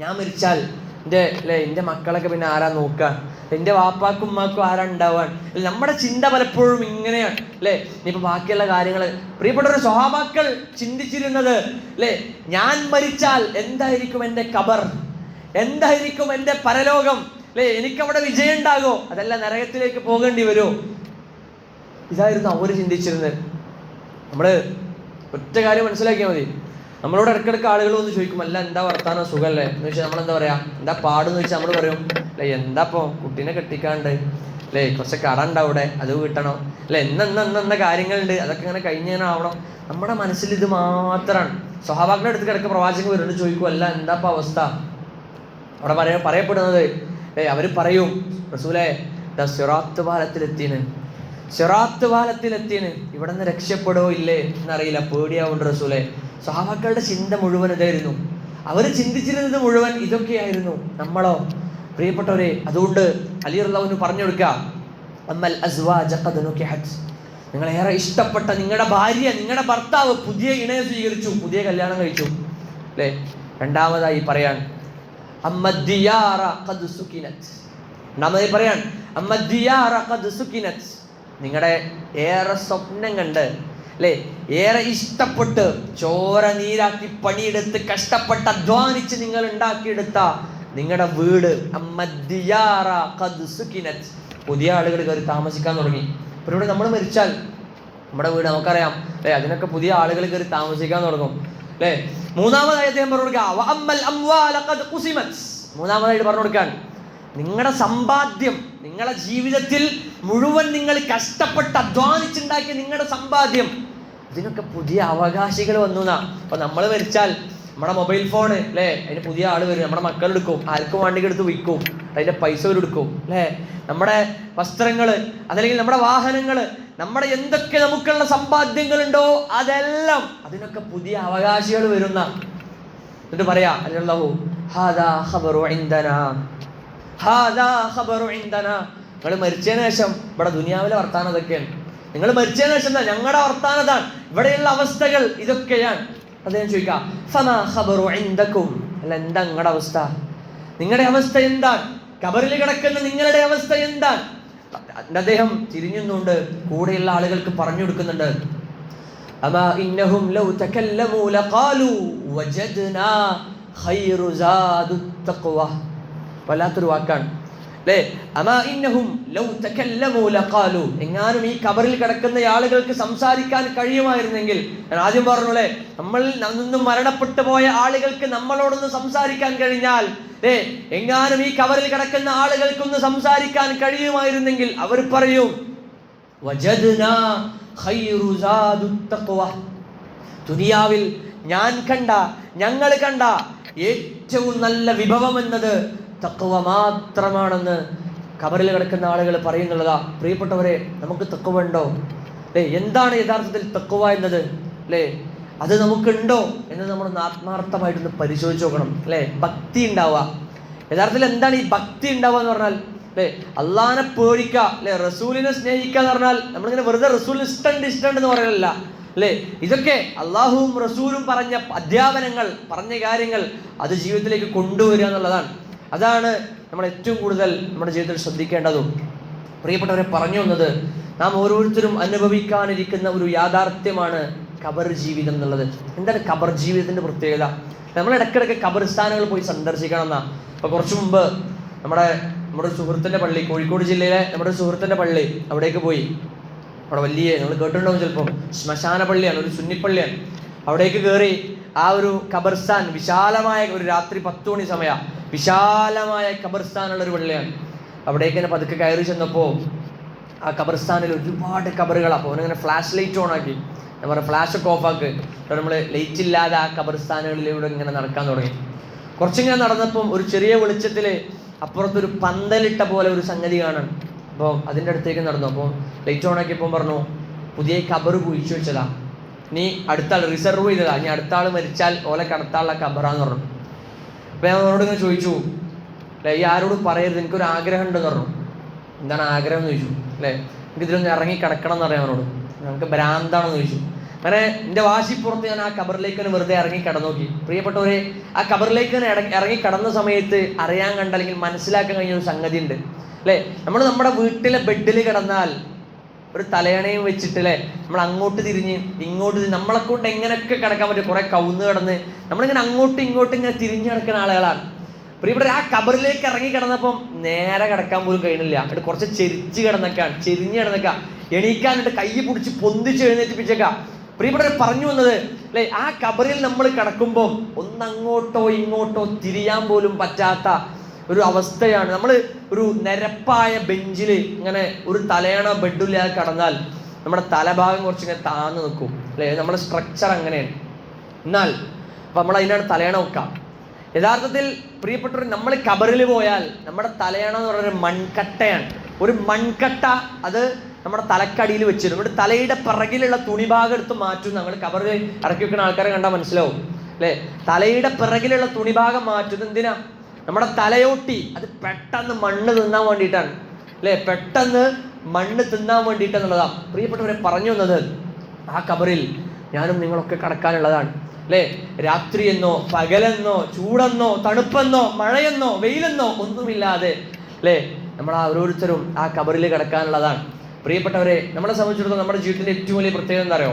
ഞാൻ മരിച്ചാൽ എൻ്റെ മക്കളൊക്കെ പിന്നെ ആരാ നോക്കാൻ, എൻ്റെ വാപ്പാക്കും ഉമ്മാക്കും ആരാ ഉണ്ടാവാൻ? നമ്മുടെ ചിന്ത പലപ്പോഴും ഇങ്ങനെയാണ് അല്ലേ. ഇനിയിപ്പോൾ ബാക്കിയുള്ള കാര്യങ്ങൾ പ്രിയപ്പെട്ടവരുടെ സ്വഹാബാക്കൾ ചിന്തിച്ചിരുന്നത് അല്ലേ, ഞാൻ മരിച്ചാൽ എന്തായിരിക്കും എൻ്റെ ഖബർ, എന്തായിരിക്കും എൻ്റെ പരലോകം അല്ലേ, എനിക്കവിടെ വിജയം ഉണ്ടാകോ, അതല്ല നരകത്തിലേക്ക് പോകേണ്ടി വരുമോ? ഇതായിരുന്നു അവർ ചിന്തിച്ചിരുന്നത്. നമ്മൾ ഒറ്റ കാര്യം മനസ്സിലാക്കിയാൽ മതി. നമ്മളോട് ഇടയ്ക്കിടയ്ക്ക് ആളുകൾ വന്ന് ചോദിക്കും, അല്ല എന്താ വർത്താനം, സുഖമല്ലേ എന്ന് വെച്ചാൽ നമ്മളെന്താ പറയാ, എന്താ പാടെന്ന് വെച്ചാൽ നമ്മൾ പറയും അല്ലെ, എന്താ ഇപ്പോൾ കുട്ടീനെ കെട്ടിക്കാണ്ട് അല്ലേ, കുറച്ച് കട ഉണ്ട് അവിടെ, അത് വീട്ടണം അല്ലെ, എന്ന കാര്യങ്ങളുണ്ട്, അതൊക്കെ ഇങ്ങനെ കഴിഞ്ഞാവണം. നമ്മുടെ മനസ്സിൽ ഇത് മാത്രമാണ്. സ്വഹാബാക്കളുടെ അടുത്ത് കിടക്ക് പ്രവാചകൻ വരുന്നുണ്ട് ചോദിക്കും, അല്ല എന്താ ഇപ്പോൾ അവസ്ഥ? അവിടെ പറയപ്പെടുന്നത് അവർ പറയും, റസൂലേ സിറാത്ത് പാലത്തിലെത്തിന് ഇവിടെ നിന്ന് രക്ഷപ്പെടുവോ ഇല്ലേ എന്നറിയില്ല, പേടിയാവുണ്ട് റസൂലേ. സ്വഹാബാക്കളുടെ ചിന്ത മുഴുവൻ ഇതായിരുന്നു. അവർ ചിന്തിച്ചിരുന്നത് മുഴുവൻ ഇതൊക്കെയായിരുന്നു. നമ്മളോ പ്രിയപ്പെട്ടവരെ, അതുകൊണ്ട് അലി റളിയല്ലാഹു പറഞ്ഞു കൊടുക്കുക, അമ്മൽ അസ്വാജ ഖദ് നുകിഹത്, നിങ്ങളേറെ ഇഷ്ടപ്പെട്ട നിങ്ങളുടെ ഭാര്യ, നിങ്ങളുടെ ഭർത്താവ് പുതിയ ഇണയെ സ്വീകരിച്ചു, പുതിയ കല്യാണം കഴിച്ചു അല്ലേ. രണ്ടാമതായി പറയാൻ അമ്മദ്ദിയാറ ഖദ് സുകിനത്, രണ്ടാമതായി പറയാൻ അമ്മദ്ദിയാറ ഖദ് സുകിനത്, നിങ്ങളുടെ ഏറെ സ്വപ്നം കണ്ട് അല്ലേ, ഏറെ ഇഷ്ടപ്പെട്ട് ചോര നീരാക്കി പണിയെടുത്ത് കഷ്ടപ്പെട്ട് അധ്വാനിച്ച് നിങ്ങൾ ഉണ്ടാക്കിയെടുത്ത നിങ്ങളുടെ വീട് അമ്മദ്ദിയാറ ഖദ് സുകിനത്, പുതിയ ആളുകൾ കയറി താമസിക്കാൻ തുടങ്ങി. അപ്പോൾ ഇവിടെ നമ്മൾ മരിച്ചാൽ നമ്മുടെ വീട് നമുക്കറിയാം അല്ലേ, അതിനൊക്കെ പുതിയ ആളുകൾ കയറി താമസിക്കാൻ തുടങ്ങും അല്ലേ. മൂന്നാമതായി അദ്ദേഹം പറഞ്ഞു കൊടുക്കുക, മൂന്നാമതായിട്ട് പറഞ്ഞു കൊടുക്കാൻ, നിങ്ങളുടെ സമ്പാദ്യം, നിങ്ങളുടെ ജീവിതത്തിൽ മുഴുവൻ നിങ്ങൾ കഷ്ടപ്പെട്ട് അധ്വാനിച്ചുണ്ടാക്കിയ നിങ്ങളുടെ സമ്പാദ്യം, ഇതിനൊക്കെ പുതിയ അവകാശികൾ വന്നു എന്നാ. അപ്പൊ നമ്മൾ മരിച്ചാൽ നമ്മുടെ മൊബൈൽ ഫോൺ അല്ലേ, അതിന് പുതിയ ആൾ വരും, നമ്മുടെ മക്കളെടുക്കും, ആർക്കും വേണ്ടെങ്കിൽ എടുത്ത് വിൽക്കും, അതിന്റെ പൈസ എടുക്കും അല്ലേ. നമ്മുടെ വസ്ത്രങ്ങൾ, അതല്ലെങ്കിൽ നമ്മുടെ വാഹനങ്ങൾ, നമ്മുടെ എന്തൊക്കെ നമുക്കുള്ള സമ്പാദ്യങ്ങളുണ്ടോ അതെല്ലാം, അതിനൊക്കെ പുതിയ അവകാശികൾ വരുന്ന. എന്നിട്ട് പറയാ അല്ലാഹു ഹാദാ ഖബറു ഇൻദനാ, ഹാദാ ഖബറു ഇൻദനാ. നിങ്ങൾ മരിച്ചതിന് ശേഷം ഇവിടെ ദുനിയാവിലെ വർത്താനം അതൊക്കെയാണ്. നിങ്ങൾ മരിച്ചതിന് ശേഷം എന്താ ഞങ്ങളുടെ വർത്താനതാണ്, ഇവിടെയുള്ള അവസ്ഥകൾ ഇതൊക്കെയാണ്. അദ്ദേഹം ചോദിക്കാം, ഫമാ ഖബറു ഇൻദകും, അല്ല എന്താ നിങ്ങളുടെ അവസ്ഥ, നിങ്ങളുടെ അവസ്ഥ എന്താണ്, ഖബറിൽ കിടക്കുന്ന നിങ്ങളുടെ അവസ്ഥ എന്താണ്? അദ്ദേഹം തിരിഞ്ഞുകൊണ്ട് കൂടെയുള്ള ആളുകൾക്ക് പറഞ്ഞു കൊടുക്കുന്നുണ്ട്, അമാ ഇന്നഹും ലൗ തകല്ലമൂ ലഖാലു വജദ്നാ ഖൈറു സാദുത് തഖ്വ. വല്ലാത്തൊരു വാക്കാണ് അല്ലേ. അമാ ഇന്നഹും ലൗ തകല്ലമൂ ലഖാലു, എങ്ങാനും ഈ ഖബറിൽ കിടക്കുന്ന ആളുകൾക്ക് സംസാരിക്കാൻ കഴിയുമായിരുന്നെങ്കിൽ, ഞാൻ ആദ്യം പറഞ്ഞു അല്ലേ, നമ്മളിൽ നിന്നും മരണപ്പെട്ടു പോയ ആളുകൾക്ക് നമ്മളോടൊന്ന് സംസാരിക്കാൻ കഴിഞ്ഞാൽ, എങ്ങാനും ഈ ഖബറിൽ കിടക്കുന്ന ആളുകൾക്കൊന്ന് സംസാരിക്കാൻ കഴിയുമായിരുന്നെങ്കിൽ അവർ പറയും, വജദ്നാ ഖൈറു സാദുത് തഖ്വ, ദുനിയാവിൽ ഞങ്ങൾ കണ്ട ഏറ്റവും നല്ല വിഭവം എന്നത് തഖ്വ മാത്രമാണെന്ന് ഖബറിൽ കിടക്കുന്ന ആളുകൾ പറയുന്നുള്ളതാ. പ്രിയപ്പെട്ടവരെ, നമുക്ക് തഖ്വ ഉണ്ടോ അല്ലേ? എന്താണ് യഥാർത്ഥത്തിൽ തഖ്വ എന്നത് അല്ലേ? അത് നമുക്കുണ്ടോ എന്ന് നമ്മൾ ആത്മാർത്ഥമായിട്ടൊന്ന് പരിശോധിച്ച് നോക്കണം അല്ലേ. ഭക്തി ഉണ്ടാവുക, യഥാർത്ഥത്തിൽ എന്താണ് ഈ ഭക്തി ഉണ്ടാവുക എന്ന് പറഞ്ഞാൽ അല്ലേ, അള്ളാഹിനെ പേടിക്കുക അല്ലെ, റസൂലിനെ സ്നേഹിക്കുക എന്ന് പറഞ്ഞാൽ നമ്മളിങ്ങനെ വെറുതെ റസൂലിന് ഇഷ്ടമുണ്ട് എന്ന് പറയലല്ല അല്ലേ. ഇതൊക്കെ അള്ളാഹുവും റസൂലും പറഞ്ഞ അധ്യാപനങ്ങൾ, പറഞ്ഞ കാര്യങ്ങൾ അത് ജീവിതത്തിലേക്ക് കൊണ്ടുവരിക എന്നുള്ളതാണ്. അതാണ് നമ്മൾ ഏറ്റവും കൂടുതൽ നമ്മുടെ ജീവിതത്തിൽ ശ്രദ്ധിക്കേണ്ടതും. പ്രിയപ്പെട്ടവരെ, പറഞ്ഞു വന്നത്, നാം ഓരോരുത്തരും അനുഭവിക്കാനിരിക്കുന്ന ഒരു യാഥാർത്ഥ്യമാണ് ഖബർ ജീവിതം എന്നുള്ളത്. എന്താണ് ഖബർ ജീവിതത്തിന്റെ പ്രത്യേകത? നമ്മൾ ഇടയ്ക്കിടയ്ക്ക് ഖബർസ്ഥാനങ്ങൾ പോയി സന്ദർശിക്കണം എന്നാ. അപ്പൊ കുറച്ചു മുമ്പ് നമ്മുടെ സുഹൃത്തിന്റെ പള്ളി, കോഴിക്കോട് ജില്ലയിലെ നമ്മുടെ സുഹൃത്തിന്റെ പള്ളി, അവിടേക്ക് പോയി. അവിടെ വലിയ, നമ്മൾ കേട്ടിട്ടുണ്ടാവും ചിലപ്പം, ശ്മശാന പള്ളിയാണ്, ഒരു സുന്നിപ്പള്ളിയാണ്. അവിടേക്ക് കയറി ആ ഒരു ഖബർസ്ഥാൻ, വിശാലമായ ഒരു രാത്രി 10 മണി സമയം, വിശാലമായ ഖബർസ്ഥാനുള്ള ഒരു പള്ളിയാണ്. അവിടേക്ക് തന്നെ പതുക്കെ കയറി ചെന്നപ്പോൾ ആ ഖബർസ്ഥാനിൽ ഒരുപാട് ഖബറുകളാണ്. അപ്പോൾ അവനിങ്ങനെ ഫ്ലാഷ് ലൈറ്റ് ഓൺ ആക്കി, ഞാൻ പറയാം ഫ്ലാഷൊക്കെ ഓഫാക്ക്. അപ്പോൾ നമ്മൾ ലൈറ്റ് ഇല്ലാതെ ആ ഖബർസ്ഥാനുകളിലൂടെ ഇങ്ങനെ നടക്കാൻ തുടങ്ങി. കുറച്ചിങ്ങനെ നടന്നപ്പം ഒരു ചെറിയ വെളിച്ചത്തിൽ അപ്പുറത്തൊരു പന്തലിട്ട പോലെ ഒരു സംഗതി കാണാൻ. അപ്പോൾ അതിൻ്റെ അടുത്തേക്ക് നടന്നു. അപ്പോൾ ലൈറ്റ് ഓൺ ആക്കിയപ്പോൾ പറഞ്ഞു, പുതിയ ഖബർ കുഴിച്ചു വെച്ചതാ, നീ അടുത്ത ആൾ റിസർവ് ചെയ്തതാ, ഇനി അടുത്ത ആൾ മരിച്ചാൽ ഓലെ കടത്താനുള്ള ഖബറാന്ന് പറഞ്ഞു. അപ്പോൾ ഞാൻ അവരോട് ഇങ്ങനെ ചോദിച്ചു അല്ലേ, ഈ ആരോടും പറയരുത്, എനിക്കൊരു ആഗ്രഹം ഉണ്ടെന്ന് പറഞ്ഞു. എന്താണ് ആഗ്രഹം എന്ന് ചോദിച്ചു അല്ലേ. എനിക്ക് ഇതിലൊന്ന് ഇറങ്ങി കിടക്കണം എന്ന് പറയാം അവനോട്. ഞങ്ങൾക്ക് ഭ്രാന്താണെന്ന് ചോദിച്ചു. അങ്ങനെ എൻ്റെ വാശിപ്പുറത്ത് ഞാൻ ആ കബറിലേക്ക് തന്നെ വെറുതെ ഇറങ്ങി കടന്നു നോക്കി. പ്രിയപ്പെട്ടവരെ, ആ കബറിലേക്ക് തന്നെ ഇറങ്ങി കടന്ന സമയത്ത് അറിയാൻ കണ്ട അല്ലെങ്കിൽ മനസ്സിലാക്കാൻ കഴിഞ്ഞ ഒരു സംഗതി ഉണ്ട് അല്ലേ. നമ്മൾ നമ്മുടെ വീട്ടിലെ ബെഡിൽ കിടന്നാൽ ഒരു തലയണയും വെച്ചിട്ട് അല്ലേ, നമ്മൾ അങ്ങോട്ട് തിരിഞ്ഞ് ഇങ്ങോട്ട് നമ്മളെ കൊണ്ട് എങ്ങനെയൊക്കെ കിടക്കാൻ പറ്റും. കുറെ കവുന്ന് കിടന്ന് നമ്മളിങ്ങനെ അങ്ങോട്ടും ഇങ്ങോട്ടും ഇങ്ങനെ തിരിഞ്ഞു കിടക്കുന്ന ആളുകളാണ്. പ്രിയപ്പെട്ട ആ കബറിലേക്ക് ഇറങ്ങി കിടന്നപ്പം നേരെ കിടക്കാൻ പോലും കഴിയണില്ല. എന്നിട്ട് കുറച്ച് ചെരിച്ച് കിടന്നേക്കാണ്, ചെരിഞ്ഞ് കിടന്നേക്കാം, എണീക്കാനിട്ട് കൈ പിടിച്ച് പൊന്തിച്ച് എഴുന്നേറ്റിപ്പിച്ചേക്കാം. പ്രിയപ്പെട്ടവർ പറഞ്ഞു വന്നത് അല്ലെ, ആ കബറിൽ നമ്മൾ കിടക്കുമ്പോൾ ഒന്നങ്ങോട്ടോ ഇങ്ങോട്ടോ തിരിയാൻ പോലും പറ്റാത്ത ഒരു അവസ്ഥയാണ്. നമ്മൾ ഒരു നിരപ്പായ ബെഞ്ചിൽ ഇങ്ങനെ ഒരു തലയണ ബെഡില്ലാതെ കിടന്നാൽ നമ്മുടെ തലഭാഗം കുറച്ചിങ്ങനെ താന്ന് നിൽക്കും അല്ലേ. നമ്മുടെ സ്ട്രക്ചർ അങ്ങനെയാണ്. എന്നാൽ അപ്പം നമ്മൾ അതിനാണ് തലയണ വെക്കാം. യഥാർത്ഥത്തിൽ പ്രിയപ്പെട്ടവർ, നമ്മൾ കബറിൽ പോയാൽ നമ്മുടെ തലയണ എന്ന് പറയുന്നത് മൺകട്ടയാണ്. ഒരു മൺകട്ട അത് നമ്മുടെ തലക്കടിയിൽ വെച്ചിടും. ഇവിടെ തലയുടെ പിറകിലുള്ള തുണിഭാഗം എടുത്ത് മാറ്റും. നമ്മൾ കബറിൽ ഇറക്കി വെക്കുന്ന ആൾക്കാരെ കണ്ടാൽ മനസ്സിലാവും അല്ലേ. തലയുടെ പിറകിലുള്ള തുണിഭാഗം മാറ്റുന്നത് എന്തിനാ? നമ്മുടെ തലയോട്ടി അത് പെട്ടെന്ന് മണ്ണ് തിന്നാൻ വേണ്ടിയിട്ടാണ് അല്ലേ, പെട്ടെന്ന് മണ്ണ് തിന്നാൻ വേണ്ടിയിട്ടെന്നുള്ളതാണ്. പ്രിയപ്പെട്ടവരെ, പറഞ്ഞു വന്നത് ആ കബറിൽ ഞാനും നിങ്ങളൊക്കെ കടക്കാനുള്ളതാണ് അല്ലേ. രാത്രിയെന്നോ പകലെന്നോ ചൂടെന്നോ തണുപ്പെന്നോ മഴയെന്നോ വെയിലെന്നോ ഒന്നുമില്ലാതെ അല്ലേ നമ്മൾ ഓരോരുത്തരും ആ കബറിൽ കിടക്കാനുള്ളതാണ്. പ്രിയപ്പെട്ടവരെ, നമ്മളെ സംബന്ധിച്ചിടത്തോളം നമ്മുടെ ജീവിതത്തിൻ്റെ ഏറ്റവും വലിയ പ്രത്യേകത എന്താ അറിയോ?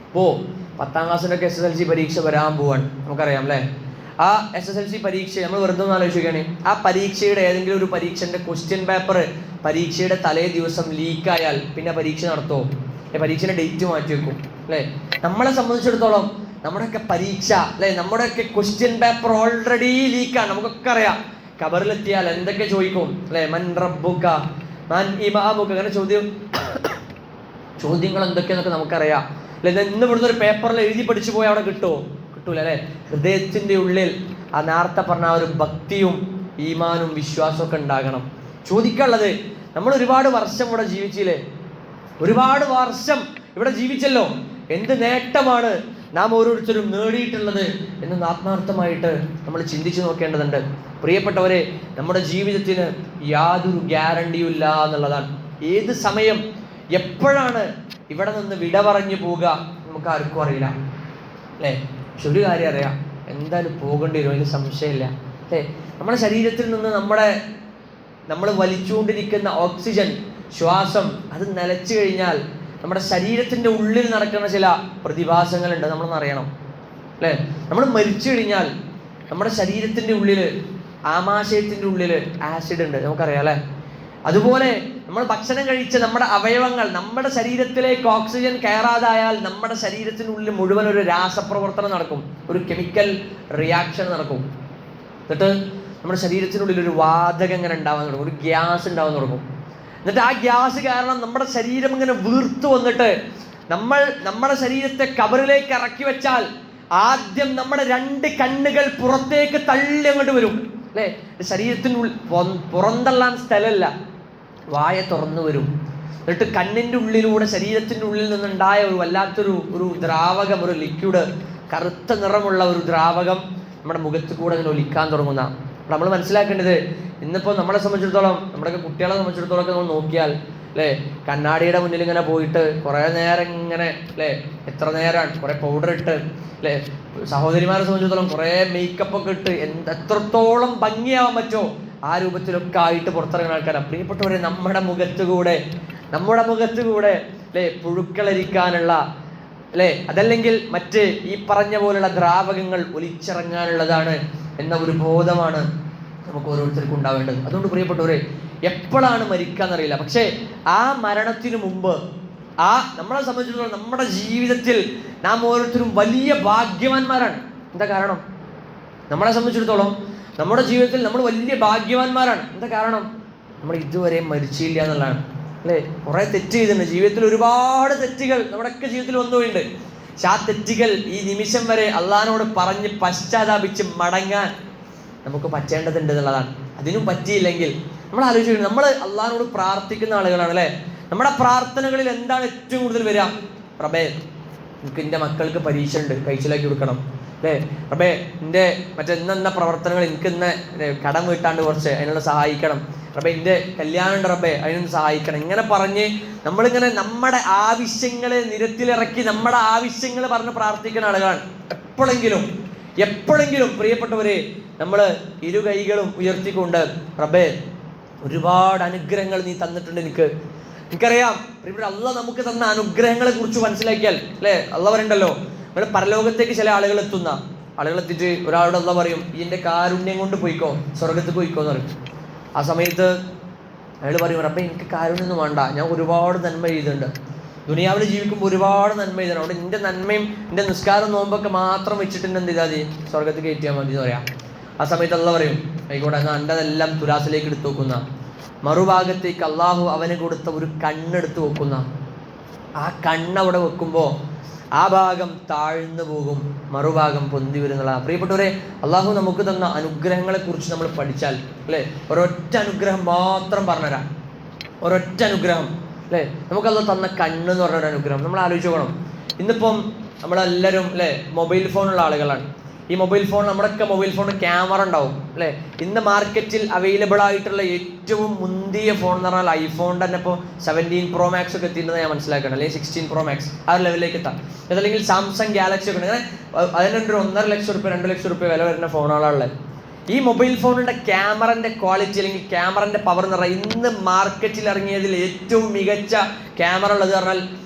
ഇപ്പോൾ 10ാം ക്ലാസ്സിൻ്റെ SSLC പരീക്ഷ വരാൻ പോവാണ്, നമുക്കറിയാം അല്ലേ. ആ SSLC പരീക്ഷ നമ്മൾ വെറുതെ ഒന്ന് ആലോചിക്കുകയാണ്. ആ പരീക്ഷയുടെ ഏതെങ്കിലും ഒരു പരീക്ഷൻ്റെ ക്വസ്റ്റ്യൻ പേപ്പർ പരീക്ഷയുടെ തലേ ദിവസം ലീക്കായാൽ പിന്നെ പരീക്ഷ നടത്തുമോ? പരീക്ഷയുടെ ഡേറ്റ് മാറ്റി വെക്കും അല്ലേ. നമ്മളെ സംബന്ധിച്ചിടത്തോളം നമ്മുടെയൊക്കെ പരീക്ഷ അല്ലെ, നമ്മുടെയൊക്കെ ക്വസ്റ്റ്യൻ പേപ്പർ ഓൾറെഡി ലീക്കാണ്. നമുക്കൊക്കെ അറിയാം കബറിലെത്തിയാൽ എന്തൊക്കെ ചോദിക്കും അല്ലെ. മൻ റബ്ബുക മൻ ഇമാമുക, അങ്ങനെ ചോദ്യങ്ങൾ എന്തൊക്കെയെന്നൊക്കെ നമുക്കറിയാം അല്ലെ. ഇന്ന് ഇവിടുന്ന് ഒരു പേപ്പറിൽ എഴുതി പഠിച്ചു പോയാൽ അവിടെ കിട്ടുമോ? കിട്ടൂല അല്ലെ. ഹൃദയത്തിൻ്റെ ഉള്ളിൽ ആ നേരത്തെ പറഞ്ഞ ഒരു ഭക്തിയും ഈമാനും വിശ്വാസമൊക്കെ ഉണ്ടാകണം. ചോദിക്കാനുള്ളത്, നമ്മൾ ഒരുപാട് വർഷം ഇവിടെ ജീവിച്ചില്ലേ, ഒരുപാട് വർഷം ഇവിടെ ജീവിച്ചല്ലോ, എന്ത് നേട്ടമാണ് നാം ഓരോരുത്തരും നേടിയിട്ടുള്ളത് എന്ന് ആത്മാർത്ഥമായിട്ട് നമ്മൾ ചിന്തിച്ചു നോക്കേണ്ടതുണ്ട്. പ്രിയപ്പെട്ടവരെ, നമ്മുടെ ജീവിതത്തിന് യാതൊരു ഗ്യാരണ്ടിയും ഇല്ല എന്നുള്ളതാണ്. ഏത് സമയം എപ്പോഴാണ് ഇവിടെ നിന്ന് വിട പറഞ്ഞു പോവുക നമുക്ക് ആർക്കും അറിയില്ല അല്ലേ. പക്ഷെ ഒരു കാര്യം അറിയാം, എന്തായാലും പോകേണ്ടി വരും, അതിന് സംശയമില്ല അല്ലേ. നമ്മുടെ ശരീരത്തിൽ നിന്ന് നമ്മൾ വലിച്ചുകൊണ്ടിരിക്കുന്ന ഓക്സിജൻ ശ്വാസം അത് നിലച്ചു കഴിഞ്ഞാൽ നമ്മുടെ ശരീരത്തിൻ്റെ ഉള്ളിൽ നടക്കുന്ന ചില പ്രതിഭാസങ്ങളുണ്ട്, നമ്മളൊന്ന് അറിയണം അല്ലേ. നമ്മൾ മരിച്ചു കഴിഞ്ഞാൽ നമ്മുടെ ശരീരത്തിൻ്റെ ഉള്ളിൽ ആമാശയത്തിൻ്റെ ഉള്ളിൽ ആസിഡ് ഉണ്ട്, നമുക്കറിയാം അല്ലേ. അതുപോലെ നമ്മൾ ഭക്ഷണം കഴിച്ച നമ്മുടെ അവയവങ്ങൾ നമ്മുടെ ശരീരത്തിലേക്ക് ഓക്സിജൻ കയറാതായാൽ നമ്മുടെ ശരീരത്തിനുള്ളിൽ മുഴുവൻ ഒരു രാസപ്രവർത്തനം നടക്കും, ഒരു കെമിക്കൽ റിയാക്ഷൻ നടക്കും. എന്നിട്ട് നമ്മുടെ ശരീരത്തിനുള്ളിൽ ഒരു വാതകം ഇങ്ങനെ ഉണ്ടാവാൻ തുടങ്ങും, ഒരു ഗ്യാസ് ഉണ്ടാവാൻ തുടങ്ങും. എന്നിട്ട് ആ ഗ്യാസ് കാരണം നമ്മുടെ ശരീരം ഇങ്ങനെ വീർത്തു വന്നിട്ട് നമ്മുടെ ശരീരത്തെ കബറിലേക്ക് ഇറക്കി വെച്ചാൽ ആദ്യം നമ്മുടെ 2 കണ്ണുകൾ പുറത്തേക്ക് തള്ളി അങ്ങോട്ട് വരും അല്ലേ. ശരീരത്തിനുള്ളിൽ പുറന്തള്ളാൻ സ്ഥലമല്ല, വായ തുറന്നു വരും. എന്നിട്ട് കണ്ണിൻ്റെ ഉള്ളിലൂടെ ശരീരത്തിൻ്റെ ഉള്ളിൽ നിന്നുണ്ടായ ഒരു വല്ലാത്തൊരു ദ്രാവകം, ഒരു ലിക്വിഡ്, കറുത്ത നിറമുള്ള ഒരു ദ്രാവകം നമ്മുടെ മുഖത്ത് കൂടെ അങ്ങനെ ഒലിക്കാൻ തുടങ്ങുന്ന. നമ്മൾ മനസ്സിലാക്കേണ്ടത്, ഇന്നിപ്പോൾ നമ്മളെ സംബന്ധിച്ചിടത്തോളം, നമ്മുടെയൊക്കെ കുട്ടികളെ സംബന്ധിച്ചിടത്തോളം ഒക്കെ നമ്മൾ നോക്കിയാൽ അല്ലേ, കണ്ണാടിയുടെ മുന്നിൽ ഇങ്ങനെ പോയിട്ട് കുറേ നേരം ഇങ്ങനെ അല്ലേ, എത്ര നേരമാണ് കുറേ പൗഡർ ഇട്ട് അല്ലേ, സഹോദരിമാരെ സംബന്ധിച്ചിടത്തോളം കുറേ മേക്കപ്പൊക്കെ ഇട്ട് എത്രത്തോളം ഭംഗിയാവാൻ പറ്റുമോ ആ രൂപത്തിലൊക്കെ ആയിട്ട് പുറത്തിറങ്ങുന്ന ആൾക്കാരാണ്. പ്രിയപ്പെട്ടവരെ, നമ്മുടെ മുഖത്തുകൂടെ അല്ലേ പുഴുക്കളരിക്കാനുള്ള അല്ലേ, അതല്ലെങ്കിൽ മറ്റ് ഈ പറഞ്ഞ പോലുള്ള ദ്രാവകങ്ങൾ ഒലിച്ചിറങ്ങാനുള്ളതാണ് എന്ന ഒരു ബോധമാണ് നമുക്ക് ഓരോരുത്തർക്കും ഉണ്ടാവേണ്ടത്. അതുകൊണ്ട് പ്രിയപ്പെട്ടവരെ, എപ്പോഴാണ് മരിക്കാന്നറിയില്ല, പക്ഷേ ആ മരണത്തിനു മുമ്പ് നമ്മളെ സംബന്ധിച്ചിടത്തോളം നമ്മുടെ ജീവിതത്തിൽ നാം ഓരോരുത്തരും വലിയ ഭാഗ്യവാന്മാരാണ്. എന്താ കാരണം? നമ്മളെ സംബന്ധിച്ചിടത്തോളം നമ്മുടെ ജീവിതത്തിൽ നമ്മൾ വലിയ ഭാഗ്യവാന്മാരാണ്. എന്താ കാരണം? നമ്മൾ ഇതുവരെ മരിച്ചില്ല എന്നുള്ളതാണ് അല്ലേ. കുറേ തെറ്റ് ചെയ്തിട്ടുണ്ട് ജീവിതത്തിൽ, ഒരുപാട് തെറ്റുകൾ നമ്മുടെയൊക്കെ ജീവിതത്തിൽ വന്നുപോയിട്ടുണ്ട്. പക്ഷെ ആ തെറ്റുകൾ ഈ നിമിഷം വരെ അള്ളാഹിനോട് പറഞ്ഞ് പശ്ചാത്താപിച്ച് മടങ്ങാൻ നമുക്ക് പറ്റേണ്ടതുണ്ട് എന്നുള്ളതാണ്. അതിനും പറ്റിയില്ലെങ്കിൽ നമ്മൾ ആലോചിക്കണം, നമ്മൾ അള്ളാഹിനോട് പ്രാർത്ഥിക്കുന്ന ആളുകളാണ് അല്ലേ. നമ്മുടെ പ്രാർത്ഥനകളിൽ എന്താണ് ഏറ്റവും കൂടുതൽ വരിക? റബ്ബേ, എനിക്ക് എൻ്റെ മക്കൾക്ക് പരീക്ഷ ഉണ്ട്, കഴിച്ചിലാക്കി കൊടുക്കണം അല്ലേ. റബ്ബേ, എൻ്റെ മറ്റെന്ന പ്രവർത്തനങ്ങൾ എനിക്ക് ഇന്ന് കടം വീട്ടാണ്ട് കുറച്ച് അതിനുള്ള സഹായിക്കണം. റബ്ബേ എൻ്റെ കല്യാണം റബ്ബേ അതിനൊന്ന് സഹായിക്കണം. ഇങ്ങനെ പറഞ്ഞ് നമ്മളിങ്ങനെ നമ്മുടെ ആവശ്യങ്ങളെ നിരത്തിലിറക്കി നമ്മുടെ ആവശ്യങ്ങൾ പറഞ്ഞ് പ്രാർത്ഥിക്കുന്ന ആളുകളാണ്. എപ്പോഴെങ്കിലും പ്രിയപ്പെട്ടവരെ നമ്മൾ ഇരു കൈകളും ഉയർത്തിക്കൊണ്ട് റബ്ബേ ഒരുപാട് അനുഗ്രഹങ്ങൾ നീ തന്നിട്ടുണ്ട്, എനിക്കറിയാം. ഇവിടെ അള്ളാഹ് നമുക്ക് തന്ന അനുഗ്രഹങ്ങളെ കുറിച്ച് മനസ്സിലാക്കിയാൽ അല്ലേ, അള്ളാഹ് പറയണ്ടല്ലോ ഇവിടെ പരലോകത്തേക്ക് ചില ആളുകൾ എത്തിയിട്ട് ഒരാളോട് അള്ളാഹ് പറയും ഇതിൻ്റെ കാരുണ്യം കൊണ്ട് പോയിക്കോ, സ്വർഗത്തിൽ പോയിക്കോ എന്ന് പറയും. ആ സമയത്ത് അയാൾ പറയും റബ്ബേ എനിക്ക് കാരുണ്യൊന്നും വേണ്ട, ഞാൻ ഒരുപാട് നന്മ ചെയ്തിട്ടുണ്ട്, ദുനിയാവിൽ ജീവിക്കുമ്പോൾ ഒരുപാട് നന്മ ചെയ്തിട്ടുണ്ട്, അവിടെ എൻ്റെ നന്മയും എൻ്റെ നിസ്കാരം നോമ്പൊക്കെ മാത്രം വെച്ചിട്ട് എന്ത് ചെയ്താൽ മതി, സ്വർഗത്തിൽ കയറ്റിയാൽ മതി എന്ന് പറയാം. ആ സമയത്ത് അള്ളാഹ് പറയും ആയിക്കോട്ടെ, എന്നാൽ എൻ്റെതെല്ലാം തുലാസിലേക്ക് എടുത്തു വെക്കുന്ന, മറുഭാഗത്തേക്ക് അള്ളാഹു അവന് കൊടുത്ത ഒരു കണ്ണെടുത്ത് വെക്കുന്ന, ആ കണ്ണവിടെ വെക്കുമ്പോൾ ആ ഭാഗം താഴ്ന്നു പോകും, മറുഭാഗം പൊന്തി വരുന്നുള്ള. പ്രിയപ്പെട്ടവരെ, അള്ളാഹു നമുക്ക് തന്ന അനുഗ്രഹങ്ങളെ കുറിച്ച് നമ്മൾ പഠിച്ചാൽ അല്ലേ, ഒരൊറ്റ അനുഗ്രഹം മാത്രം പറഞ്ഞുതരാം, ഒരൊറ്റ അനുഗ്രഹം അല്ലേ, നമുക്കത് തന്ന കണ്ണ് എന്ന് പറഞ്ഞൊരു അനുഗ്രഹം. നമ്മൾ ആലോചിച്ച് നോക്കണം. ഇന്നിപ്പം നമ്മളെല്ലാവരും അല്ലേ മൊബൈൽ ഫോണുള്ള ആളുകളാണ്. ഈ മൊബൈൽ ഫോൺ, നമ്മുടെയൊക്കെ മൊബൈൽ ഫോണിന് ക്യാമറ ഉണ്ടാവും അല്ലേ. ഇന്ന് മാർക്കറ്റിൽ അവൈലബിൾ ആയിട്ടുള്ള ഏറ്റവും മുന്തിയ ഫോൺ എന്ന് പറഞ്ഞാൽ ഐഫോണിൻ്റെ തന്നെ ഇപ്പോൾ 17 Pro Max ഒക്കെ എത്തിയിട്ടുണ്ടെന്ന് ഞാൻ മനസ്സിലാക്കണം, അല്ലെങ്കിൽ 16 Pro Max ആ ഒരു ലെവലിലേക്ക് എത്താം. അതല്ലെങ്കിൽ സാംസങ് ഗാലക്സി ഒക്കെ ഉണ്ട്. അങ്ങനെ അതിനൊരു 1.5 ലക്ഷം രൂപ 2 ലക്ഷം രൂപ വില വരുന്ന ഫോണുകളുള്ളത്. ഈ മൊബൈൽ ഫോണിൻ്റെ ക്യാമറൻ്റെ ക്വാളിറ്റി അല്ലെങ്കിൽ ക്യാമറൻ്റെ പവർ എന്ന് പറഞ്ഞാൽ ഇന്ന് മാർക്കറ്റിൽ ഇറങ്ങിയതിൽ ഏറ്റവും മികച്ച ക്യാമറ ഉള്ളത് പറഞ്ഞാൽ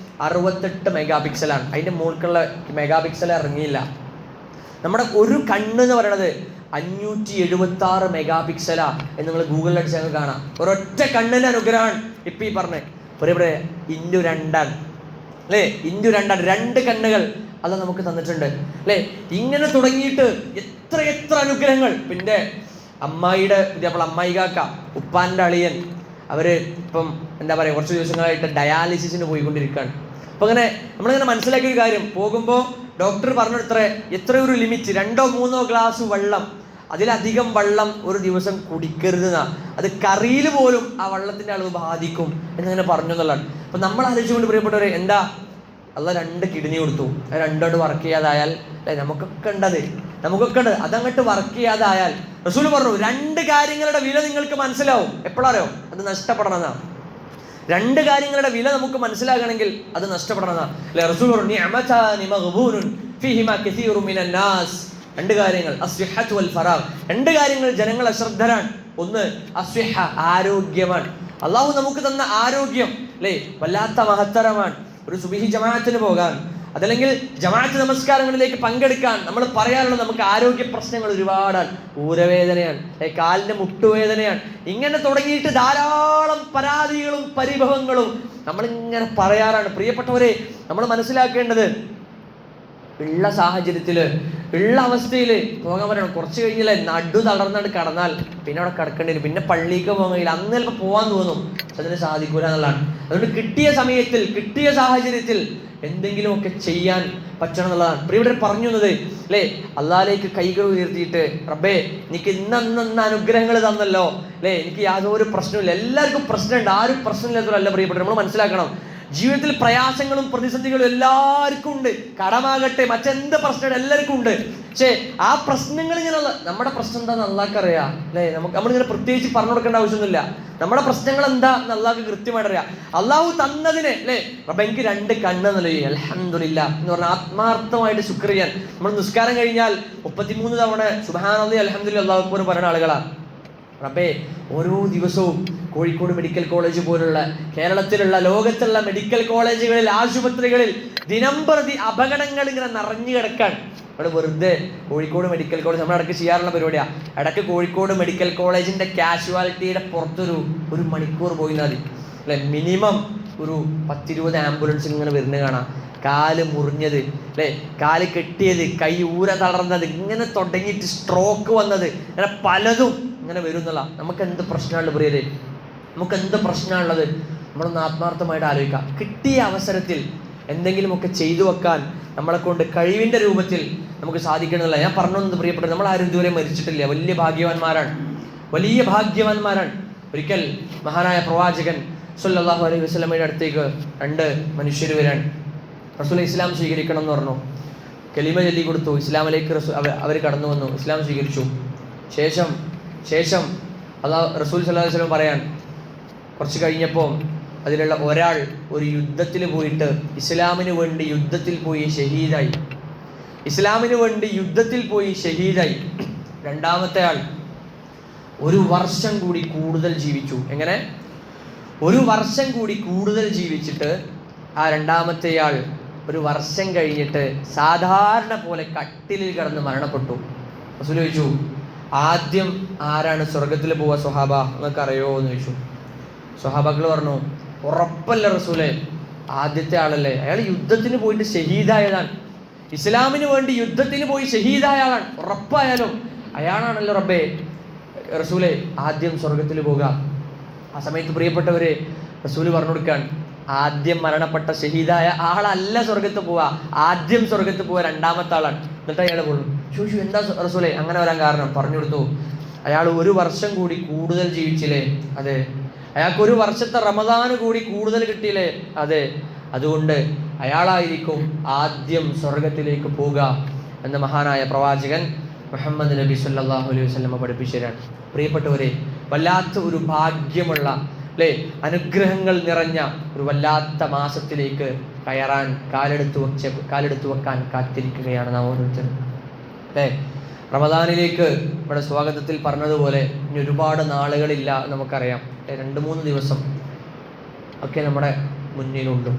68 മെഗാപിക്സലാണ്. അതിൻ്റെ മുകൾക്കുള്ള മെഗാപിക്സൽ ഇറങ്ങിയില്ല. നമ്മുടെ ഒരു കണ്ണ് എന്ന് പറയുന്നത് 576 മെഗാപിക്സലാ എന്ന് നിങ്ങൾ ഗൂഗിളിൽ അടിച്ച് ഞങ്ങൾ കാണാം. ഒരൊറ്റ കണ്ണിൻ്റെ അനുഗ്രഹമാണ് ഇപ്പം ഈ പറഞ്ഞത്. ഇവിടെ ×2 അല്ലേ, ×2 2 കണ്ണുകൾ അത് നമുക്ക് തന്നിട്ടുണ്ട് അല്ലേ. ഇങ്ങനെ തുടങ്ങിയിട്ട് എത്ര അനുഗ്രഹങ്ങൾ. പിന്നെ അമ്മായിയുടെ പുതിയപ്പോൾ അമ്മായി കാക്ക, ഉപ്പാൻ്റെ അളിയൻ, അവർ ഇപ്പം എന്താ പറയുക കുറച്ച് ദിവസങ്ങളായിട്ട് ഡയാലിസിസിന് പോയിക്കൊണ്ടിരിക്കുകയാണ്. അപ്പോൾ അങ്ങനെ നമ്മളിങ്ങനെ മനസ്സിലാക്കിയൊരു കാര്യം, പോകുമ്പോൾ ഡോക്ടർ എത്ര ഒരു ലിമിറ്റ്, 2-3 ഗ്ലാസ് വെള്ളം, അതിലധികം വെള്ളം ഒരു ദിവസം കുടിക്കരുതെന്നാ. അത് കറിയിൽ പോലും ആ വെള്ളത്തിൻ്റെ അളവ് ബാധിക്കും എന്നിങ്ങനെ പറഞ്ഞു എന്നുള്ളതാണ്. അപ്പം നമ്മൾ ആലോചിച്ചുകൊണ്ട് പ്രിയപ്പെട്ടവരെ, എന്താ അള്ളാഹ് 2 കിഡ്നി കൊടുത്തു, അത് രണ്ടോട്ട് വർക്ക് ചെയ്യാതായാൽ അല്ലെ നമുക്കൊക്കെ ഉണ്ട്, അതങ്ങോട്ട് വർക്ക് ചെയ്യാതായാൽ റസൂൽ പറഞ്ഞു 2 കാര്യങ്ങളുടെ വില നിങ്ങൾക്ക് മനസ്സിലാവും. എപ്പോഴാരോ അത് നഷ്ടപ്പെടണമെന്നാ. 2 കാര്യങ്ങളുടെ വില നമുക്ക് മനസ്സിലാകണമെങ്കിൽ അത് നഷ്ടപ്പെടണമെന്നാ അല്ലെ. റസൂൽ പറഞ്ഞു 2 കാര്യങ്ങൾ, അസ്വിഹത്ത് വൽ ഫറാഗ്. 2 കാര്യങ്ങൾ ജനങ്ങൾ അശ്രദ്ധരാണ്. ഒന്ന് അസ്വിഹ, ആരോഗ്യമാണ്. അള്ളാഹു നമുക്ക് തന്ന ആരോഗ്യം അല്ലേ വല്ലാത്ത മഹത്തരമാണ്. ഒരു സുബഹി ജമാഅത്തിന് പോകാൻ, അതല്ലെങ്കിൽ ജമാഅത്ത് നമസ്കാരങ്ങളിലേക്ക് പങ്കെടുക്കാൻ നമ്മൾ പറയാറുള്ളത് നമുക്ക് ആരോഗ്യ പ്രശ്നങ്ങൾ ഒരുപാടാണ്. ഊരവേദനയാണ്, കാലിൻ്റെ മുട്ടുവേദനയാണ്, ഇങ്ങനെ തുടങ്ങിയിട്ട് ധാരാളം പരാതികളും പരിഭവങ്ങളും നമ്മളിങ്ങനെ പറയാറാണ്. പ്രിയപ്പെട്ടവരെ, നമ്മൾ മനസ്സിലാക്കേണ്ടത് ഉള്ള സാഹചര്യത്തിൽ ഉള്ള അവസ്ഥയിൽ പോകാൻ പറയണം. കുറച്ച് കഴിഞ്ഞില്ലേ നടു തളർന്നിട്ട് കടന്നാൽ പിന്നെ അവിടെ കിടക്കേണ്ടി വരും, പിന്നെ പള്ളിക്ക് പോകാൻ കഴിയില്ല. അന്ന് ചിലപ്പോൾ പോകാൻ തോന്നും, അതിന് സാധിക്കൂല എന്നുള്ളതാണ്. അതുകൊണ്ട് കിട്ടിയ സമയത്തിൽ കിട്ടിയ സാഹചര്യത്തിൽ എന്തെങ്കിലുമൊക്കെ ചെയ്യാൻ പറ്റണം എന്നുള്ളതാണ്. പ്രിയപ്പെട്ടവർ പറഞ്ഞു തന്നത് അല്ലേ, അള്ളാഹിലേക്ക് കൈകൾ ഉയർത്തിയിട്ട് റബ്ബേ എനിക്ക് ഇന്ന അനുഗ്രഹങ്ങൾ തന്നല്ലോ അല്ലേ, എനിക്ക് യാതൊരു പ്രശ്നമില്ല. എല്ലാവർക്കും പ്രശ്നമുണ്ട്, ആരും പ്രശ്നമില്ലാത്തവരല്ല പ്രിയപ്പെട്ടവർ. നമ്മൾ മനസ്സിലാക്കണം, ജീവിതത്തിൽ പ്രയാസങ്ങളും പ്രതിസന്ധികളും എല്ലാവർക്കും ഉണ്ട്. കടമാകട്ടെ, മറ്റെന്ത് പ്രശ്നമാണ് എല്ലാവർക്കും ഉണ്ട്. പക്ഷേ ആ പ്രശ്നങ്ങൾ ഇങ്ങനെയുള്ള നമ്മുടെ പ്രശ്നം എന്താണെന്ന് അള്ളാഹ്ക്ക് അറിയാം അല്ലേ. നമ്മളിങ്ങനെ പ്രത്യേകിച്ച് പറഞ്ഞു കൊടുക്കേണ്ട ആവശ്യമൊന്നുമില്ല. നമ്മുടെ പ്രശ്നങ്ങൾ എന്താ എന്ന് അള്ളാഹ്ക്ക് കൃത്യമായിട്ട് അറിയാം. അള്ളാഹു തന്നതിന് അല്ലേ റബ്ബേ എനിക്ക് 2 കണ്ണെന്നല്ലേ അൽഹംദുലില്ലാഹ് എന്ന് പറഞ്ഞാൽ ആത്മാർത്ഥമായിട്ട് ശുക്ർ ചെയ്യാൻ. നമ്മൾ നിസ്കാരം കഴിഞ്ഞാൽ 33 തവണ സുബ്ഹാനല്ലാഹി അൽഹംദുലില്ലാഹി അല്ലാഹു അക്ബർ പറയുന്ന ആളുകളാണ്. റബ്ബേ ഓരോ ദിവസവും കോഴിക്കോട് മെഡിക്കൽ കോളേജ് പോലുള്ള കേരളത്തിലുള്ള ലോകത്തുള്ള മെഡിക്കൽ കോളേജുകളിൽ ആശുപത്രികളിൽ ദിനംപ്രതി അപകടങ്ങൾ ഇങ്ങനെ നിറഞ്ഞു കിടക്കാൻ. അവിടെ വെറുതെ കോഴിക്കോട് മെഡിക്കൽ കോളേജ് നമ്മൾ ഇടയ്ക്ക് ചെയ്യാറുള്ള പരിപാടിയാണ്. ഇടയ്ക്ക് കോഴിക്കോട് മെഡിക്കൽ കോളേജിൻ്റെ കാഷ്വാലിറ്റിയുടെ പുറത്തൊരു മണിക്കൂർ പോയി മതി അല്ലെ. മിനിമം ഒരു 10-20 ആംബുലൻസ് ഇങ്ങനെ വരുന്നത് കാണാം. കാല് മുറിഞ്ഞത് അല്ലേ, കാല് കെട്ടിയത്, കൈ ഊര തളർന്നത്, ഇങ്ങനെ തുടങ്ങിയിട്ട് സ്ട്രോക്ക് വന്നത്, അങ്ങനെ പലതും ഇങ്ങനെ വരുന്നുള്ള. നമുക്ക് എന്ത് പ്രശ്നമുള്ളത് പ്രിയരെ, നമുക്ക് എന്ത് പ്രശ്നമുള്ളത് നമ്മളൊന്ന് ആത്മാർത്ഥമായിട്ട് ആലോചിക്കാം. കിട്ടിയ അവസരത്തിൽ എന്തെങ്കിലുമൊക്കെ ചെയ്തു വെക്കാൻ നമ്മളെ കൊണ്ട് കഴിവിൻ്റെ രൂപത്തിൽ നമുക്ക് സാധിക്കണമെന്നില്ല. ഞാൻ പറഞ്ഞത് പ്രിയപ്പെട്ടത്, നമ്മളാരും ഇതുവരെ മരിച്ചിട്ടില്ല. വലിയ ഭാഗ്യവാന്മാരാണ്. ഒരിക്കൽ മഹാനായ പ്രവാചകൻ സല്ലല്ലാഹു അലൈഹി വസല്ലമയുടെ അടുത്തേക്ക് 2 മനുഷ്യർ വരാൻ. റസൂൽ ഇസ്ലാം സ്വീകരിക്കണം എന്ന് പറഞ്ഞു. കലിമ ചൊല്ലി കൊടുത്തു. ഇസ്ലാമിലേക്ക് അവർ കടന്നു വന്നു, ഇസ്ലാം സ്വീകരിച്ചു. ശേഷം റസൂൽ സല്ലല്ലാഹു അലൈഹി വസല്ലം പറയാൻ കുറച്ച് കഴിഞ്ഞപ്പോൾ അതിലുള്ള ഒരാൾ ഒരു യുദ്ധത്തിൽ പോയിട്ട് ഇസ്ലാമിന് വേണ്ടി യുദ്ധത്തിൽ പോയി ഷഹീദായി. രണ്ടാമത്തെ ആൾ 1 വർഷം കൂടി കൂടുതൽ ജീവിച്ചു. എങ്ങനെ? 1 വർഷം കൂടി കൂടുതൽ ജീവിച്ചിട്ട് ആ രണ്ടാമത്തെ ആൾ 1 വർഷം കഴിഞ്ഞിട്ട് സാധാരണ പോലെ കട്ടിലിൽ കിടന്ന് മരണപ്പെട്ടു. റസൂൽ ചോദിച്ചു, ആദ്യം ആരാണ് സ്വർഗത്തിൽ പോവുക സ്വഹാബ, നിങ്ങൾക്ക് അറിയോ എന്ന് ചോദിച്ചു. സ്വഹാബാക്കൾ പറഞ്ഞു, ഉറപ്പല്ല റസൂലെ, ആദ്യത്തെ ആളല്ലേ, അയാൾ യുദ്ധത്തിന് പോയിട്ട് ഷഹീദായതാണ്, ഇസ്ലാമിന് വേണ്ടി യുദ്ധത്തിന് പോയി ഷഹീദായ ആളാണ്, ഉറപ്പായാലും അയാളാണല്ലോ റബ്ബേ. റസൂലെ, ആദ്യം സ്വർഗത്തിൽ പോകുക. ആ സമയത്ത് പ്രിയപ്പെട്ടവരെ, റസൂല് പറഞ്ഞു കൊടുക്കാൻ, ആദ്യം മരണപ്പെട്ട ഷഹീദായ ആളല്ല സ്വർഗത്ത് പോവുക, ആദ്യം സ്വർഗത്ത് പോവുക രണ്ടാമത്തെ ആളാണ്. എന്നിട്ട് അയാൾ പോലും ചോദിച്ചു, എന്താ റസൂലെ അങ്ങനെ വരാൻ കാരണം? പറഞ്ഞു കൊടുത്തു, അയാൾ 1 വർഷം കൂടി കൂടുതൽ ജീവിച്ചില്ലേ? അതെ. അയാൾക്ക് 1 വർഷത്തെ റമദാന് കൂടി കൂടുതൽ കിട്ടിയില്ലേ? അതെ. അതുകൊണ്ട് അയാളായിരിക്കും ആദ്യം സ്വർഗത്തിലേക്ക് പോവുക എന്ന് മഹാനായ പ്രവാചകൻ മുഹമ്മദ് നബി സല്ലല്ലാഹു അലൈഹി വസല്ലം പഠിപ്പിച്ചു തരാണ്. പ്രിയപ്പെട്ടവരെ, വല്ലാത്ത ഒരു ഭാഗ്യമുള്ള അനുഗ്രഹങ്ങൾ നിറഞ്ഞ ഒരു വല്ലാത്ത മാസത്തിലേക്ക് കയറാൻ കാലെടുത്തു വെക്കാൻ കാത്തിരിക്കുകയാണ് നാം ഓരോരുത്തരും. റമദാനിലേക്ക് നമ്മുടെ സ്വാഗതത്തിൽ പറഞ്ഞതുപോലെ ഇനി ഒരുപാട് നാളുകളില്ല നമുക്കറിയാം. 2-3 ദിവസം ഒക്കെ നമ്മുടെ മുന്നിലുണ്ട്.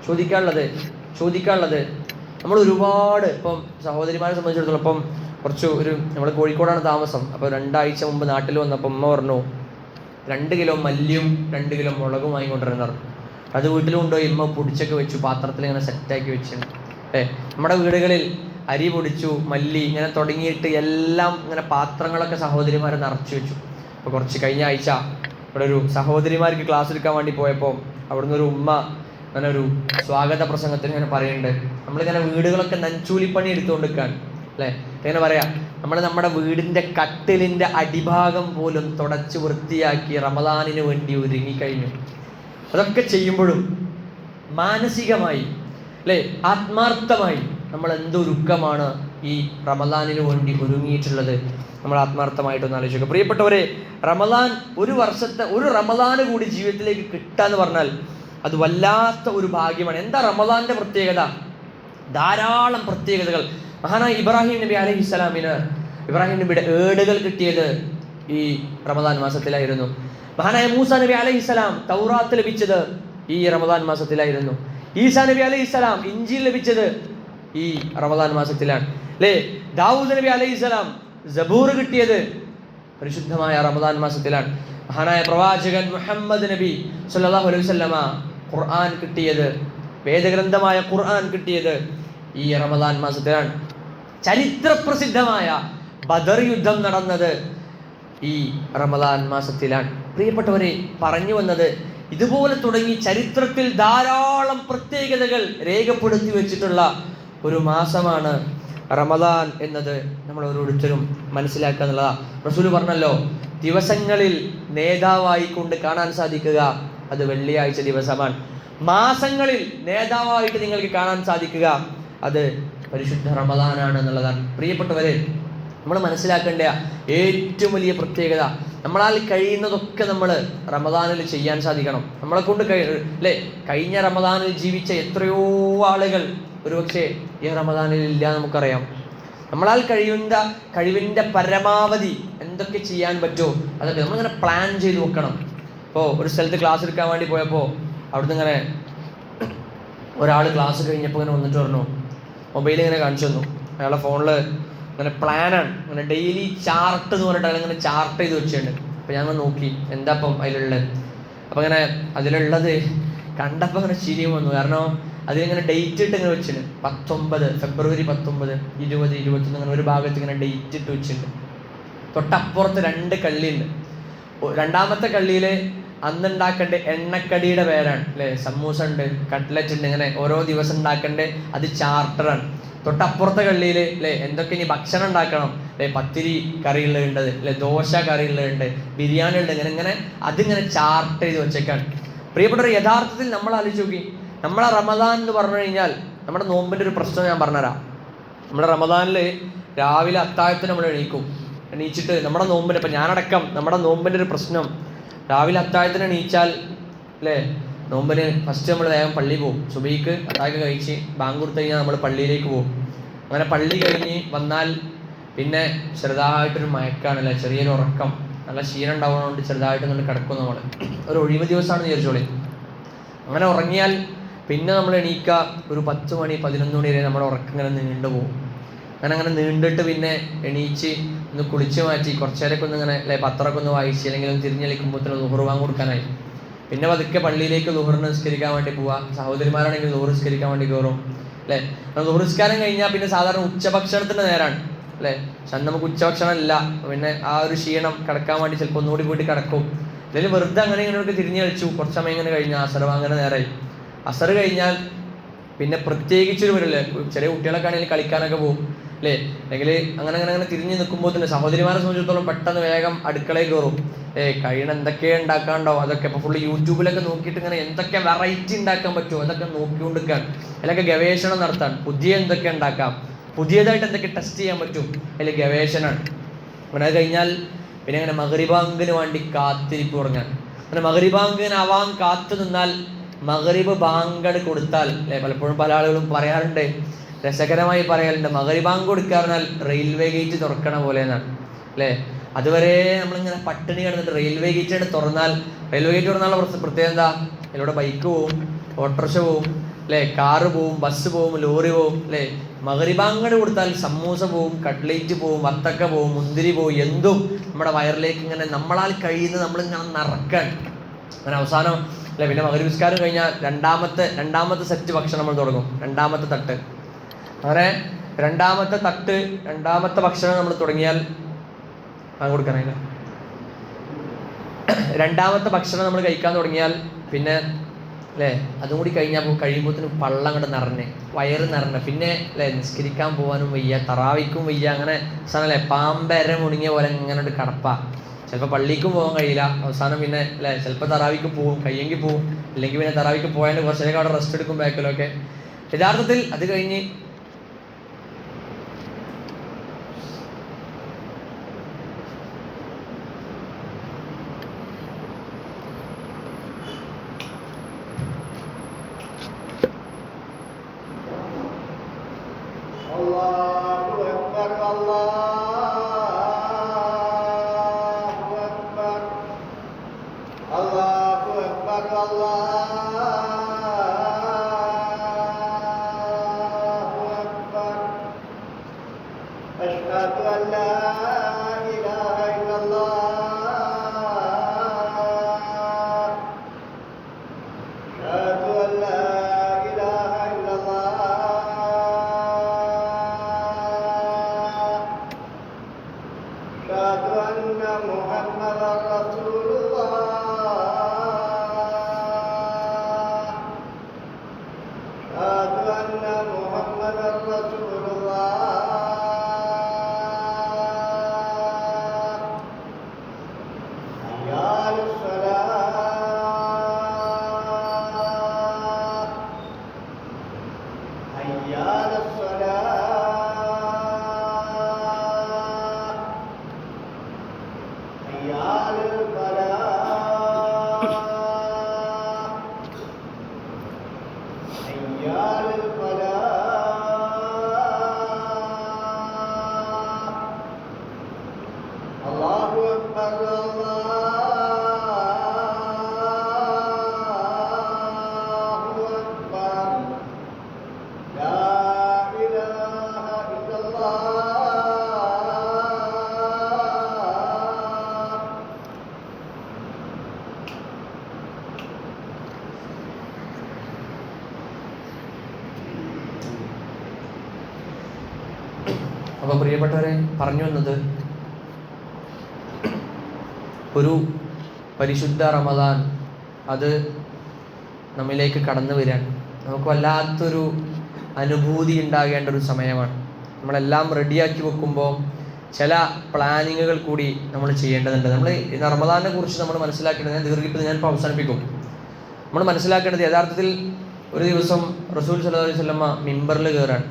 ചോദിക്കാനുള്ളത് നമ്മൾ ഒരുപാട്, ഇപ്പം സഹോദരിമാരെ സംബന്ധിച്ചിടത്തോളം, ഇപ്പം നമ്മൾ കോഴിക്കോടാണ് താമസം. അപ്പോൾ 2 ആഴ്ച മുമ്പ് നാട്ടിൽ വന്നപ്പോൾ അമ്മ പറഞ്ഞു, 2 കിലോ മല്ലിയും 2 കിലോ മുളകും വാങ്ങിക്കൊണ്ടിരുന്നു. അത് വീട്ടിൽ കൊണ്ടുപോയി ഇമ്മ പൊടിച്ചൊക്കെ വെച്ചു, പാത്രത്തിൽ ഇങ്ങനെ സെറ്റാക്കി വെച്ചിട്ടുണ്ട്. നമ്മുടെ വീടുകളിൽ അരി പൊടിച്ചു, മല്ലി ഇങ്ങനെ തുടങ്ങിയിട്ട് എല്ലാം ഇങ്ങനെ പാത്രങ്ങളൊക്കെ സഹോദരിമാരെ നിറച്ചു വെച്ചു. അപ്പോൾ കുറച്ച് കഴിഞ്ഞ ആഴ്ച ഇവിടെ ഒരു സഹോദരിമാർക്ക് ക്ലാസ് എടുക്കാൻ വേണ്ടി പോയപ്പോൾ അവിടുന്ന് ഒരു ഉമ്മ അങ്ങനെ ഒരു സ്വാഗത പ്രസംഗത്തിന് ഇങ്ങനെ പറയുന്നുണ്ട്, നമ്മളിങ്ങനെ വീടുകളൊക്കെ നഞ്ചൂലിപ്പണി എടുത്തുകൊണ്ടിരിക്കാൻ അല്ലേ. എങ്ങനെ പറയാം, നമ്മുടെ വീടിൻ്റെ കട്ടിലിൻ്റെ അടിഭാഗം പോലും തുടച്ച് വൃത്തിയാക്കി റമദാനിന് വേണ്ടി ഒരുങ്ങിക്കഴിഞ്ഞു. അതൊക്കെ ചെയ്യുമ്പോഴും മാനസികമായി ആത്മാർത്ഥമായി നമ്മൾ എന്തൊരുക്കമാണ് ഈ റമദാനിന് വേണ്ടി ഒരുങ്ങിയിട്ടുള്ളത്. നമ്മൾ ആത്മാർത്ഥമായിട്ടൊന്ന് ആലോചിക്കുക. പ്രിയപ്പെട്ടവരെ, റമദാൻ ഒരു റമദാന് കൂടി ജീവിതത്തിലേക്ക് കിട്ടാന്ന് പറഞ്ഞാൽ അത് വല്ലാത്ത ഒരു ഭാഗ്യമാണ്. എന്താ റമദാന്റെ പ്രത്യേകത? ധാരാളം പ്രത്യേകതകൾ. മഹാനായ ഇബ്രാഹിം നബി അലൈഹിസ്സലാമിന് ഇബ്രാഹിം നബിയുടെ ഏടുകൾ കിട്ടിയത് ഈ റമദാൻ മാസത്തിലായിരുന്നു. മഹാനായ മൂസ നബി അലൈഹിസ്സലാം തൗറാത്ത് ലഭിച്ചത് ഈ റമദാൻ മാസത്തിലായിരുന്നു. ഈസാ നബി അലൈഹിസ്സലാം ഇഞ്ചീൽ ലഭിച്ചത് ഈ റമദാൻ മാസത്തിലാണ് അല്ലേ. ദാവൂദ് നബി അലൈഹിസ്സലാം സബൂർ കിട്ടിയത് പരിശുദ്ധമായ റമദാൻ മാസത്തിലാണ്. മഹാനായ പ്രവാചകൻ മുഹമ്മദ് നബി സല്ലല്ലാഹു അലൈഹി വസല്ലമ ഖുർആൻ കിട്ടിയത്, വേദഗ്രന്ഥമായ ഖുർആൻ കിട്ടിയത് ഈ റമദാൻ മാസത്തിലാണ്. ചരിത്രപ്രസിദ്ധമായ ബദർ യുദ്ധം നടന്നത് ഈ റമദാൻ മാസത്തിലാണ്. പ്രിയപ്പെട്ടവരെ, പറഞ്ഞു വന്നത്, ഇതുപോലെ തുടങ്ങി ചരിത്രത്തിൽ ധാരാളം പ്രത്യേകതകൾ രേഖപ്പെടുത്തി വെച്ചിട്ടുള്ള ഒരു മാസമാണ് റമദാൻ എന്നത് നമ്മൾ ഓരോരുത്തരും മനസ്സിലാക്കുക എന്നുള്ളതാണ്. റസൂൽ പറഞ്ഞല്ലോ, ദിവസങ്ങളിൽ നേതാവായിക്കൊണ്ട് കാണാൻ സാധിക്കുക അത് വെള്ളിയാഴ്ച ദിവസമാണ്. മാസങ്ങളിൽ നേതാവായിട്ട് നിങ്ങൾക്ക് കാണാൻ സാധിക്കുക അത് പരിശുദ്ധ റമദാനാണ് എന്നുള്ളതാണ്. പ്രിയപ്പെട്ടവരെ, നമ്മൾ മനസ്സിലാക്കേണ്ട ഏറ്റവും വലിയ പ്രത്യേകത, നമ്മളാൽ കഴിയുന്നതൊക്കെ നമ്മൾ റമദാനിൽ ചെയ്യാൻ സാധിക്കണം. നമ്മളെ കൊണ്ട് കഴിഞ്ഞ റമദാനിൽ ജീവിച്ച എത്രയോ ആളുകൾ ഒരുപക്ഷെ ഈ റമദാനിൽ ഇല്ല നമുക്കറിയാം. നമ്മളാൽ കഴിവിൻ്റെ പരമാവധി എന്തൊക്കെ ചെയ്യാൻ പറ്റുമോ അതൊക്കെ നമ്മളിങ്ങനെ പ്ലാൻ ചെയ്ത് വെക്കണം. ഇപ്പോൾ ഒരു സ്ഥലത്ത് ക്ലാസ് എടുക്കാൻ വേണ്ടി പോയപ്പോൾ അവിടുന്ന് ഇങ്ങനെ ഒരാൾ ക്ലാസ് കഴിഞ്ഞപ്പോൾ ഇങ്ങനെ വന്നിട്ട് പറഞ്ഞു, മൊബൈൽ ഇങ്ങനെ കാണിച്ചു തന്നു. അയാളുടെ ഫോണിൽ അങ്ങനെ പ്ലാനാണ്, അങ്ങനെ ഡെയിലി ചാർട്ട് എന്ന് പറഞ്ഞിട്ട് അയാൾ ഇങ്ങനെ ചാർട്ട് ചെയ്ത് വെച്ചിട്ടുണ്ട്. അപ്പോൾ ഞാൻ നോക്കി എന്താ ഇപ്പം അതിലുള്ളത്. അപ്പോൾ ഇങ്ങനെ അതിലുള്ളത് കണ്ടപ്പോൾ അങ്ങനെ ചിരിയും വന്നു. കാരണം അതിലിങ്ങനെ ഡേറ്റ് ഇട്ട് ഇങ്ങനെ വെച്ചിട്ടുണ്ട്, 19 ഫെബ്രുവരി 19, 20, 21 അങ്ങനെ ഒരു ഭാഗത്ത് ഇങ്ങനെ ഡേറ്റ് ഇട്ട് വെച്ചിട്ടുണ്ട്. തൊട്ടപ്പുറത്ത് 2 കള്ളിയുണ്ട്. രണ്ടാമത്തെ കള്ളിയിൽ അന്നുണ്ടാക്കേണ്ട എണ്ണക്കടിയുടെ പേരാണ് അല്ലേ. സമൂസ ഉണ്ട്, കട്ട്ലറ്റ് ഉണ്ട്, ഇങ്ങനെ ഓരോ ദിവസം ഉണ്ടാക്കേണ്ട അത് ചാർട്ടറാണ്. തൊട്ടപ്പുറത്തെ കള്ളിയിൽ എന്തൊക്കെ ഇനി ഭക്ഷണം ഉണ്ടാക്കണം പത്തിരി കറിയുള്ളത് ഉണ്ട്, ദോശ കറിയുള്ളത്, ബിരിയാണി ഉണ്ട്, ഇങ്ങനെ അതിങ്ങനെ ചാർട്ട് ചെയ്ത് വെച്ചേക്കാണ്. പ്രിയപ്പെട്ടവർ, യഥാർത്ഥത്തിൽ നമ്മൾ ആലോചിച്ച് നോക്കി, നമ്മളെ റമദാൻ എന്ന് പറഞ്ഞു കഴിഞ്ഞാൽ നമ്മുടെ നോമ്പിൻ്റെ ഒരു പ്രശ്നം ഞാൻ പറഞ്ഞുതരാം. നമ്മുടെ റമദാനിൽ രാവിലെ അത്താഴത്തിന് നമ്മൾ എണീക്കും എണീച്ചിട്ട് നമ്മുടെ നോമ്പിന്, ഇപ്പം ഞാനടക്കം നമ്മുടെ നോമ്പിൻ്റെ ഒരു പ്രശ്നം, രാവിലെ അത്താഴത്തിന് എണീച്ചാൽ അല്ലേ, നോമ്പിന് ഫസ്റ്റ് നമ്മൾ വേഗം പള്ളിയിൽ പോകും. സുബഹിക്ക് അത്താഴം കഴിച്ച് ബാങ്ക് കൊടുത്തു കഴിഞ്ഞാൽ നമ്മൾ പള്ളിയിലേക്ക് പോകും. അങ്ങനെ പള്ളി കഴിഞ്ഞ് വന്നാൽ പിന്നെ ചെറുതായിട്ടൊരു മയക്കാണല്ലേ, ചെറിയൊരു ഉറക്കം, നല്ല ക്ഷീണം ഉണ്ടാവുന്നതുകൊണ്ട് ചെറുതായിട്ട് നമ്മൾ കിടക്കും. നമ്മൾ ഒരു ഒഴിവ് ദിവസമാണെന്ന് വിചാരിച്ചോളി. അങ്ങനെ ഉറങ്ങിയാൽ പിന്നെ നമ്മൾ എണീക്കുക ഒരു 10 മണി 11 മണി വരെ നമ്മുടെ ഉറക്കം ഇങ്ങനെ നീണ്ടു പോകും. അങ്ങനെ നീണ്ടിട്ട് പിന്നെ എണീച്ച് ഒന്ന് കുളിച്ച് മാറ്റി കുറച്ച് നേരമൊക്കെ ഒന്ന് ഇങ്ങനെ അല്ലെ പത്രമൊക്കെ ഒന്ന് വായിച്ച് അല്ലെങ്കിൽ ഒന്ന് തിരിഞ്ഞളിക്കുമ്പോൾ ളുഹർ ബാങ്ക് കൊടുക്കാനായി. പിന്നെ പതുക്കെ പള്ളിയിലേക്ക് ളുഹറിന് നിസ്കരിക്കാൻ വേണ്ടി പോവുക. സഹോദരിമാരാണെങ്കിൽ ളുഹർ നിസ്കരിക്കാൻ വേണ്ടി കയറും അല്ലേ. ളുഹർ നിസ്കാരം കഴിഞ്ഞാൽ പിന്നെ സാധാരണ ഉച്ചഭക്ഷണത്തിൻ്റെ നേരമാണ് അല്ലേ. പക്ഷെ നമുക്ക് ഉച്ചഭക്ഷണം ഇല്ല, പിന്നെ ആ ഒരു ക്ഷീണം കിടക്കാൻ വേണ്ടി ചിലപ്പോൾ ഒന്നുകൂടി പോയിട്ട് കിടക്കും. അല്ലെങ്കിൽ വെറുതെ അങ്ങനെ ഇങ്ങനെയൊക്കെ തിരിഞ്ഞ് കളിച്ചു കുറച്ച് സമയം ഇങ്ങനെ കഴിഞ്ഞാൽ അസർ അങ്ങനെ നേരമായി. അസർ കഴിഞ്ഞാൽ പിന്നെ പ്രത്യേകിച്ചൊരു വരില്ലേ, ചെറിയ കുട്ടികളൊക്കെ ആണെങ്കിൽ കളിക്കാനൊക്കെ പോകും അല്ലേ. അല്ലെങ്കിൽ അങ്ങനെ തിരിഞ്ഞ് നിൽക്കുമ്പോൾ തന്നെ സഹോദരിമാരെ സംബന്ധിച്ചിടത്തോളം പെട്ടെന്ന് വേഗം അടുക്കളയിൽ കയറും. കഴിയണ എന്തൊക്കെ ഉണ്ടാക്കാണ്ടോ അതൊക്കെ ഇപ്പോൾ ഫുള്ള് യൂട്യൂബിലൊക്കെ നോക്കിയിട്ട് ഇങ്ങനെ എന്തൊക്കെ വെറൈറ്റി ഉണ്ടാക്കാൻ പറ്റുമോ അതൊക്കെ നോക്കിക്കൊണ്ടിരിക്കാൻ, അതിലൊക്കെ ഗവേഷണം നടത്താൻ, പുതിയ എന്തൊക്കെ ഉണ്ടാക്കാം, പുതിയതായിട്ട് എന്തൊക്കെ ടെസ്റ്റ് ചെയ്യാൻ പറ്റും, അതിൽ ഗവേഷണമാണ്. അങ്ങനെ അത് കഴിഞ്ഞാൽ പിന്നെ അങ്ങനെ മഗ്‌രിബാങ്കിന് വേണ്ടി കാത്തിരിപ്പ് തുടങ്ങാൻ. അങ്ങനെ മഗ്‌രിബാങ്കിനാവാൻ കാത്തു നിന്നാൽ മഗ്‌രിബ് ബാങ്ക് കൊടുത്താൽ അല്ലെ, പലപ്പോഴും പല ആളുകളും പറയാറുണ്ട്, രസകരമായി പറയാറുണ്ട്, മഗ്‌രിബ് ബാങ്ക് കൊടുക്കുക പറഞ്ഞാൽ റെയിൽവേ ഗേറ്റ് തുറക്കണ പോലെ എന്നാണ് അല്ലേ. അതുവരെ നമ്മളിങ്ങനെ പട്ടിണി കിടന്നിട്ട് റെയിൽവേ ഗേറ്റ് തുറന്നാൽ, റെയിൽവേ ഗേറ്റ് തുറന്നാലുള്ള പ്രത്യേകത എന്താ, അതിലൂടെ ബൈക്ക് പോവും, ഓട്ടോറിക്ഷ പോവും അല്ലേ, കാറ് പോവും, ബസ് പോവും, ലോറി പോവും അല്ലേ. മഗ്‌രിബ് ബാങ്ക് കൊടുത്താൽ സമൂസ പോവും, കട്ട്ലേറ്റ് പോവും, വത്തക്ക പോവും, മുന്തിരി പോവും, എന്തും നമ്മുടെ വയറിലേക്ക് ഇങ്ങനെ നമ്മളാൽ കഴിയുന്നത് നമ്മളിങ്ങനെ നിറക്കാൻ. അങ്ങനെ അവസാനം അല്ലെ പിന്നെ മഗ്‌രിബ് നിസ്കാരം കഴിഞ്ഞാൽ രണ്ടാമത്തെ സെറ്റ് ഭക്ഷണം നമ്മൾ തുടങ്ങും, രണ്ടാമത്തെ തട്ട്. അങ്ങനെ രണ്ടാമത്തെ ഭക്ഷണം നമ്മൾ തുടങ്ങിയാൽ കൊടുക്കാനായില്ല, രണ്ടാമത്തെ ഭക്ഷണം നമ്മൾ കഴിക്കാൻ തുടങ്ങിയാൽ പിന്നെ അല്ലേ അതും കൂടി കഴിയുമ്പോഴത്തേനും പള്ളം അങ്ങോട്ട് നിറഞ്ഞ് വയറ് നിറഞ്ഞ് പിന്നെ അല്ലേ നിസ്കരിക്കാൻ പോകാനും വയ്യ, തറാവിക്കും വയ്യ. അങ്ങനെ അവസാനം അല്ലേ പാമ്പര മുണങ്ങിയ പോലെ ഇങ്ങനെ കടപ്പ. ചിലപ്പോൾ പള്ളിക്കും പോകാൻ കഴിയില്ല. അവസാനം പിന്നെ അല്ലേ ചിലപ്പോൾ തറാവിക്ക് പോവും, കയ്യെങ്കിൽ പോവും, അല്ലെങ്കിൽ പിന്നെ തറാവിക്ക് പോയാൽ കുറച്ചേരൊക്കെ അവിടെ റെസ്റ്റ് എടുക്കും ബാക്കിലൊക്കെ. യഥാർത്ഥത്തിൽ അത് കഴിഞ്ഞ് അപ്പോൾ പ്രിയപ്പെട്ടവരെ പറഞ്ഞു വന്നത്, ഒരു പരിശുദ്ധ റമദാൻ അത് നമ്മിലേക്ക് കടന്നു വരാൻ നമുക്ക് വല്ലാത്തൊരു അനുഭൂതി ഉണ്ടാകേണ്ട ഒരു സമയമാണ്. നമ്മളെല്ലാം റെഡിയാക്കി വെക്കുമ്പോൾ ചില പ്ലാനിങ്ങുകൾ കൂടി നമ്മൾ ചെയ്യേണ്ടതുണ്ട്. നമ്മൾ റമദാനെ കുറിച്ച് നമ്മൾ മനസ്സിലാക്കേണ്ടത്, ഞാൻ ഇപ്പോൾ അവസാനിപ്പിക്കും. നമ്മൾ മനസ്സിലാക്കേണ്ടത് യഥാർത്ഥത്തിൽ ഒരു ദിവസം റസൂൽ സല്ലല്ലാഹു അലൈഹി വസല്ലമ മിമ്പറിൽ കയറാൻ.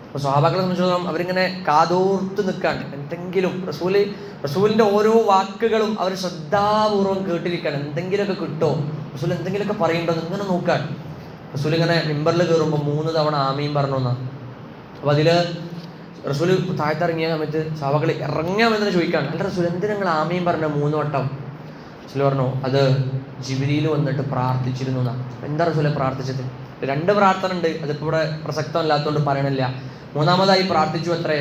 അപ്പോൾ സ്വഹാബാക്കളെ സംബന്ധിച്ചിടത്തോളം അവരിങ്ങനെ കാതോർത്ത് നിൽക്കുകയാണ്. എന്തെങ്കിലും റസൂലിൻ്റെ ഓരോ വാക്കുകളും അവർ ശ്രദ്ധാപൂർവ്വം കേട്ടിരിക്കുകയാണ്. എന്തെങ്കിലുമൊക്കെ കിട്ടുമോ, റസൂൽ എന്തെങ്കിലുമൊക്കെ പറയുന്നുണ്ടോ ഇങ്ങനെ നോക്കാൻ. റസൂൽ ഇങ്ങനെ മിമ്പറിൽ കയറുമ്പോൾ 3 തവണ ആമീൻ പറഞ്ഞു എന്നാണ്. അപ്പോൾ അതിൽ റസൂൽ താഴത്തിറങ്ങിയ സമയത്ത് സ്വഹാബാക്കൾ ഇറങ്ങാമെന്ന് ചോദിക്കുകയാണ്, അല്ല റസൂൽ എന്തിനാ നിങ്ങൾ ആമീൻ പറഞ്ഞ 3 വട്ടം? റസൂൽ പറഞ്ഞു, അത് ജിബ്രീൽ വന്നിട്ട് പ്രാർത്ഥിച്ചിരുന്നു എന്നാണ്. എന്താ റസൂലെ പ്രാർത്ഥിച്ചത്? 2 പ്രാർത്ഥന ഉണ്ട്, അതിപ്പോൾ ഇവിടെ പ്രസക്തമല്ലാത്തതുകൊണ്ട് പറയണില്ല. 3-മതായി പ്രാർത്ഥിച്ചു അത്രേ,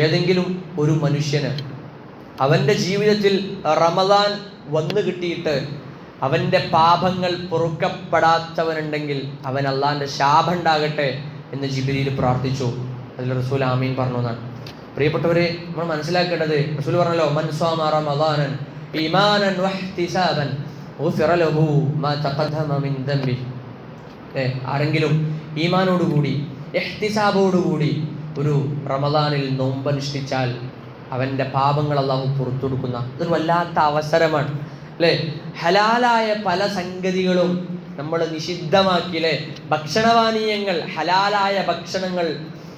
ഏതെങ്കിലും ഒരു മനുഷ്യന് അവൻ്റെ ജീവിതത്തിൽ റമദാൻ വന്നു കിട്ടിയിട്ട് അവൻ്റെ പാപങ്ങൾ പൊറുക്കപ്പെടാത്തവനുണ്ടെങ്കിൽ അവൻ അള്ളാഹിൻ്റെ ശാപം ഉണ്ടാകട്ടെ എന്ന് ജിബ്രീൽ പ്രാർത്ഥിച്ചു. അതിൽ റസൂൽ ആമീൻ പറഞ്ഞു എന്നാണ്. പ്രിയപ്പെട്ടവരെ, നമ്മൾ മനസ്സിലാക്കേണ്ടത്, റസൂൽ പറഞ്ഞല്ലോ, മൻ സ്വാമ റമദാനൻ ഈമാനൻ വഹ്തിസാബൻ ഗുഫിറ ലഹു മാ തഖദ്ദമ മിൻ ദംബി. ആരെങ്കിലും ഈമാനോടുകൂടി ഇഹ്തിസാബോടുകൂടി ഒരു റമദാനിൽ നോമ്പനുഷ്ഠിച്ചാൽ അവൻ്റെ പാപങ്ങൾ അള്ളാഹു പുറത്തു കൊടുക്കുന്ന ഇതൊരു വല്ലാത്ത അവസരമാണ് അല്ലേ. ഹലാലായ പല സംഗതികളും നമ്മൾ നിഷിദ്ധമാക്കിയില്ലേ. ഭക്ഷണപാനീയങ്ങൾ, ഹലാലായ ഭക്ഷണങ്ങൾ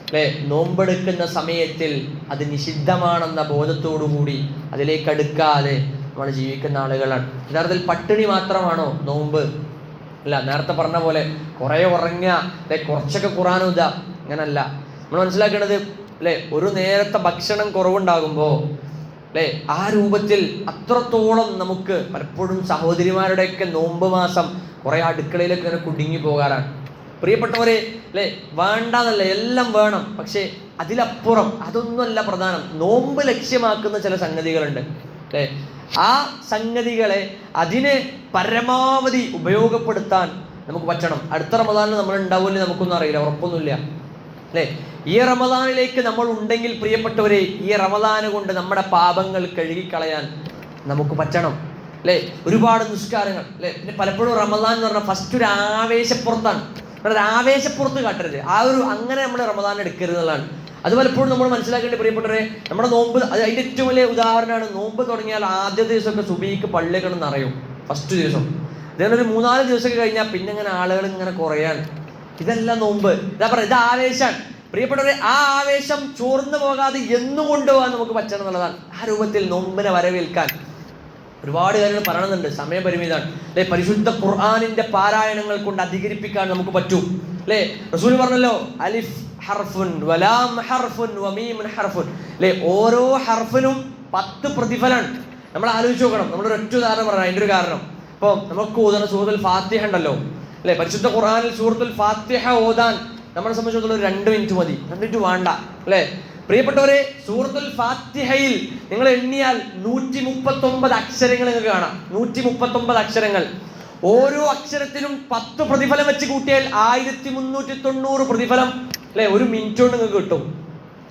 അല്ലേ, നോമ്പെടുക്കുന്ന സമയത്തിൽ അത് നിഷിദ്ധമാണെന്ന ബോധത്തോടുകൂടി അതിലേക്ക് അടുക്കാതെ നമ്മൾ ജീവിക്കുന്ന ആളുകളാണ്. യഥാർത്ഥത്തിൽ പട്ടിണി മാത്രമാണോ നോമ്പ്? അല്ല, നേരത്തെ പറഞ്ഞ പോലെ കുറേ ഉറങ്ങുക അല്ലെ, കുറച്ചൊക്കെ ഖുർആൻ ഓതുക, അങ്ങനല്ല. നമ്മൾ മനസ്സിലാക്കേണ്ടത് അല്ലേ, ഒരു നേരത്തെ ഭക്ഷണം കുറവുണ്ടാകുമ്പോൾ അല്ലേ, ആ രൂപത്തിൽ അത്രത്തോളം നമുക്ക് പലപ്പോഴും സഹോദരിമാരുടെയൊക്കെ നോമ്പ് മാസം കുറേ അടുക്കളയിലൊക്കെ ഇങ്ങനെ കുടുങ്ങി പോകാറാണ്. പ്രിയപ്പെട്ടവരെ അല്ലേ, വേണ്ടെന്നല്ല, എല്ലാം വേണം, പക്ഷേ അതിലപ്പുറം അതൊന്നുമല്ല പ്രധാനം. നോമ്പ് ലക്ഷ്യമാക്കുന്ന ചില സംഗതികളുണ്ട് അല്ലേ. ആ സംഗതികളെ അതിനെ പരമാവധി ഉപയോഗപ്പെടുത്താൻ നമുക്ക് പറ്റണം. അടുത്ത റമദാനിൽ നമ്മൾ ഉണ്ടാവില്ല, നമുക്കൊന്നും അറിയില്ല, ഉറപ്പൊന്നുമില്ല അല്ലേ. ഈ റമദാനിലേക്ക് നമ്മൾ ഉണ്ടെങ്കിൽ പ്രിയപ്പെട്ടവരെ, ഈ റമദാന് കൊണ്ട് നമ്മുടെ പാപങ്ങൾ കഴുകിക്കളയാൻ നമുക്ക് പറ്റണം അല്ലേ. ഒരുപാട് നിസ്കാരങ്ങൾ അല്ലേ. പിന്നെ പലപ്പോഴും റമദാൻ എന്ന് പറഞ്ഞാൽ ഫസ്റ്റ് ഒരു ആവേശപ്പുറത്താണ്. ഒരു ആവേശപ്പുറത്ത് കാട്ടരുത്, അങ്ങനെ നമ്മൾ റമദാൻ എടുക്കരുത് എന്നുള്ളതാണ്. അത് പലപ്പോഴും നമ്മൾ മനസ്സിലാക്കേണ്ട പ്രിയപ്പെട്ടവരെ, നമ്മുടെ നോമ്പ് അത് അതിൻ്റെ ഏറ്റവും വലിയ ഉദാഹരണമാണ്. നോമ്പ് തുടങ്ങിയാൽ ആദ്യ ദിവസമൊക്കെ സുബഹിക്ക് പള്ളിയൊക്കെ നിറയും, ഫസ്റ്റ് ദിവസം. ഇതേപോലെ 3-4 ദിവസമൊക്കെ കഴിഞ്ഞാൽ പിന്നെ ഇങ്ങനെ ആളുകൾ ഇങ്ങനെ കുറയാണ്. ഇതല്ല നോമ്പ്, ഇതാ പറയുക, ഇത് ആവേശമാണ്. പ്രിയപ്പെട്ടവരെ, ആ ആവേശം ചോർന്നു പോകാതെ എന്നും കൊണ്ടുപോകാൻ നമുക്ക് പറ്റണം എന്നുള്ളതാണ്. ആ രൂപത്തിൽ നോമ്പിനെ വരവേൽക്കാൻ ഒരുപാട് കാര്യങ്ങൾ പറയണമെന്നുണ്ട്, സമയപരിമിതാണ് അല്ലെ. പരിശുദ്ധ ഖുർആനിന്റെ പാരായണങ്ങൾ കൊണ്ട് അധികരിപ്പിക്കാൻ നമുക്ക് പറ്റും അല്ലെ. റസൂൽ പറഞ്ഞല്ലോ, അലിഫ് ഹർഫുൻ വലാം ഹർഫുൻ വമീമുൻ ഹർഫുൻ അല്ലെ. ഓരോ ഹർഫിനും 10 പ്രതിഫലമാണ്. നമ്മൾ ആലോചിച്ച് നോക്കണം. നമ്മളൊരു ഒറ്റ ഉദാഹരണം പറയാം, അതിൻ്റെ ഒരു കാരണം. ഇപ്പോൾ നമുക്ക് ഓതുന്ന സൂറത്തുൽ ഫാത്തിഹ ഉണ്ടല്ലോ അല്ലെ. പരിശുദ്ധ ഖുർആനിൽ സൂറത്തുൽ ഫാത്തിഹ ഓതാൻ നമ്മളെ സംബന്ധിച്ചിടത്തോളം 2 മിനിറ്റ് മതി, 2 മിനിറ്റ് വേണ്ട അല്ലെ. പ്രിയപ്പെട്ടവരെ, സൂറത്തുൽ ഫാത്തിഹയിൽ നിങ്ങൾ എണ്ണിയാൽ 139 അക്ഷരങ്ങൾ നിങ്ങൾക്ക് കാണാം. 139 അക്ഷരങ്ങൾ. ഓരോ അക്ഷരത്തിനും 10 പ്രതിഫലം വെച്ച് കൂട്ടിയാൽ 1390 പ്രതിഫലം അല്ലെ. 1 മിനിറ്റ് കൊണ്ട് നിങ്ങൾക്ക് കിട്ടും.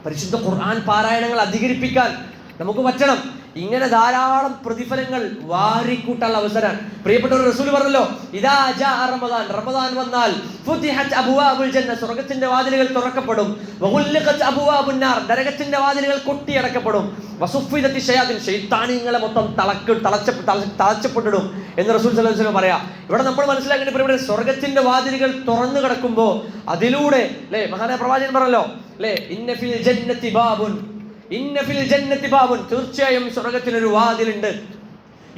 പരിശുദ്ധ ഖുർആൻ പാരായണങ്ങൾ അധികരിപ്പിക്കാൻ നമുക്ക് പറ്റണം. ഇങ്ങനെ ധാരാളം പ്രതിഫലങ്ങൾ വാരിക്കൂട്ടാനുള്ള അവസരമാണ്. പ്രിയപ്പെട്ട റസൂൽ പറഞ്ഞല്ലോ, ഇദാ ജാ റമദാൻ, റമദാൻ വന്നാൽ ഫുതിഹത് അബ്വാബുൽ ജന്ന, സ്വർഗ്ഗത്തിന്റെ വാതിലുകൾ തുറക്കപ്പെടും. വഗുല്ലിഖത് അബ്വാബുൻ നാർ, നരകത്തിന്റെ വാതിലുകൾ കൊട്ടിയടക്കപ്പെടും. വസുഫിദത്തി ശയാതിൻ, ശൈത്താനികളെ മൊത്തം തളച്ചപ്പെട്ടിടും എന്ന് റസൂൽ സല്ലല്ലാഹു അലൈഹി വസല്ലം പറയാ. ഇവിടെ നമ്മൾ മനസ്സിലാക്കേണ്ട ഇവിടെ സ്വർഗ്ഗത്തിന്റെ വാതിലുകൾ തുറന്നു കിടക്കുമ്പോൾ അതിലൂടെ അല്ലെ, മഹാനായ പ്രവാചകൻ പറഞ്ഞല്ലോ അല്ലെ, ഇന്ന ഫിൽ ജന്നതി ബാബുൻ, ഇന്ന ഫിൽ ജന്നതി ബാബുൻ, തീർച്ചയായും സ്വർഗ്ഗത്തിനൊരു വാതിലുണ്ട്.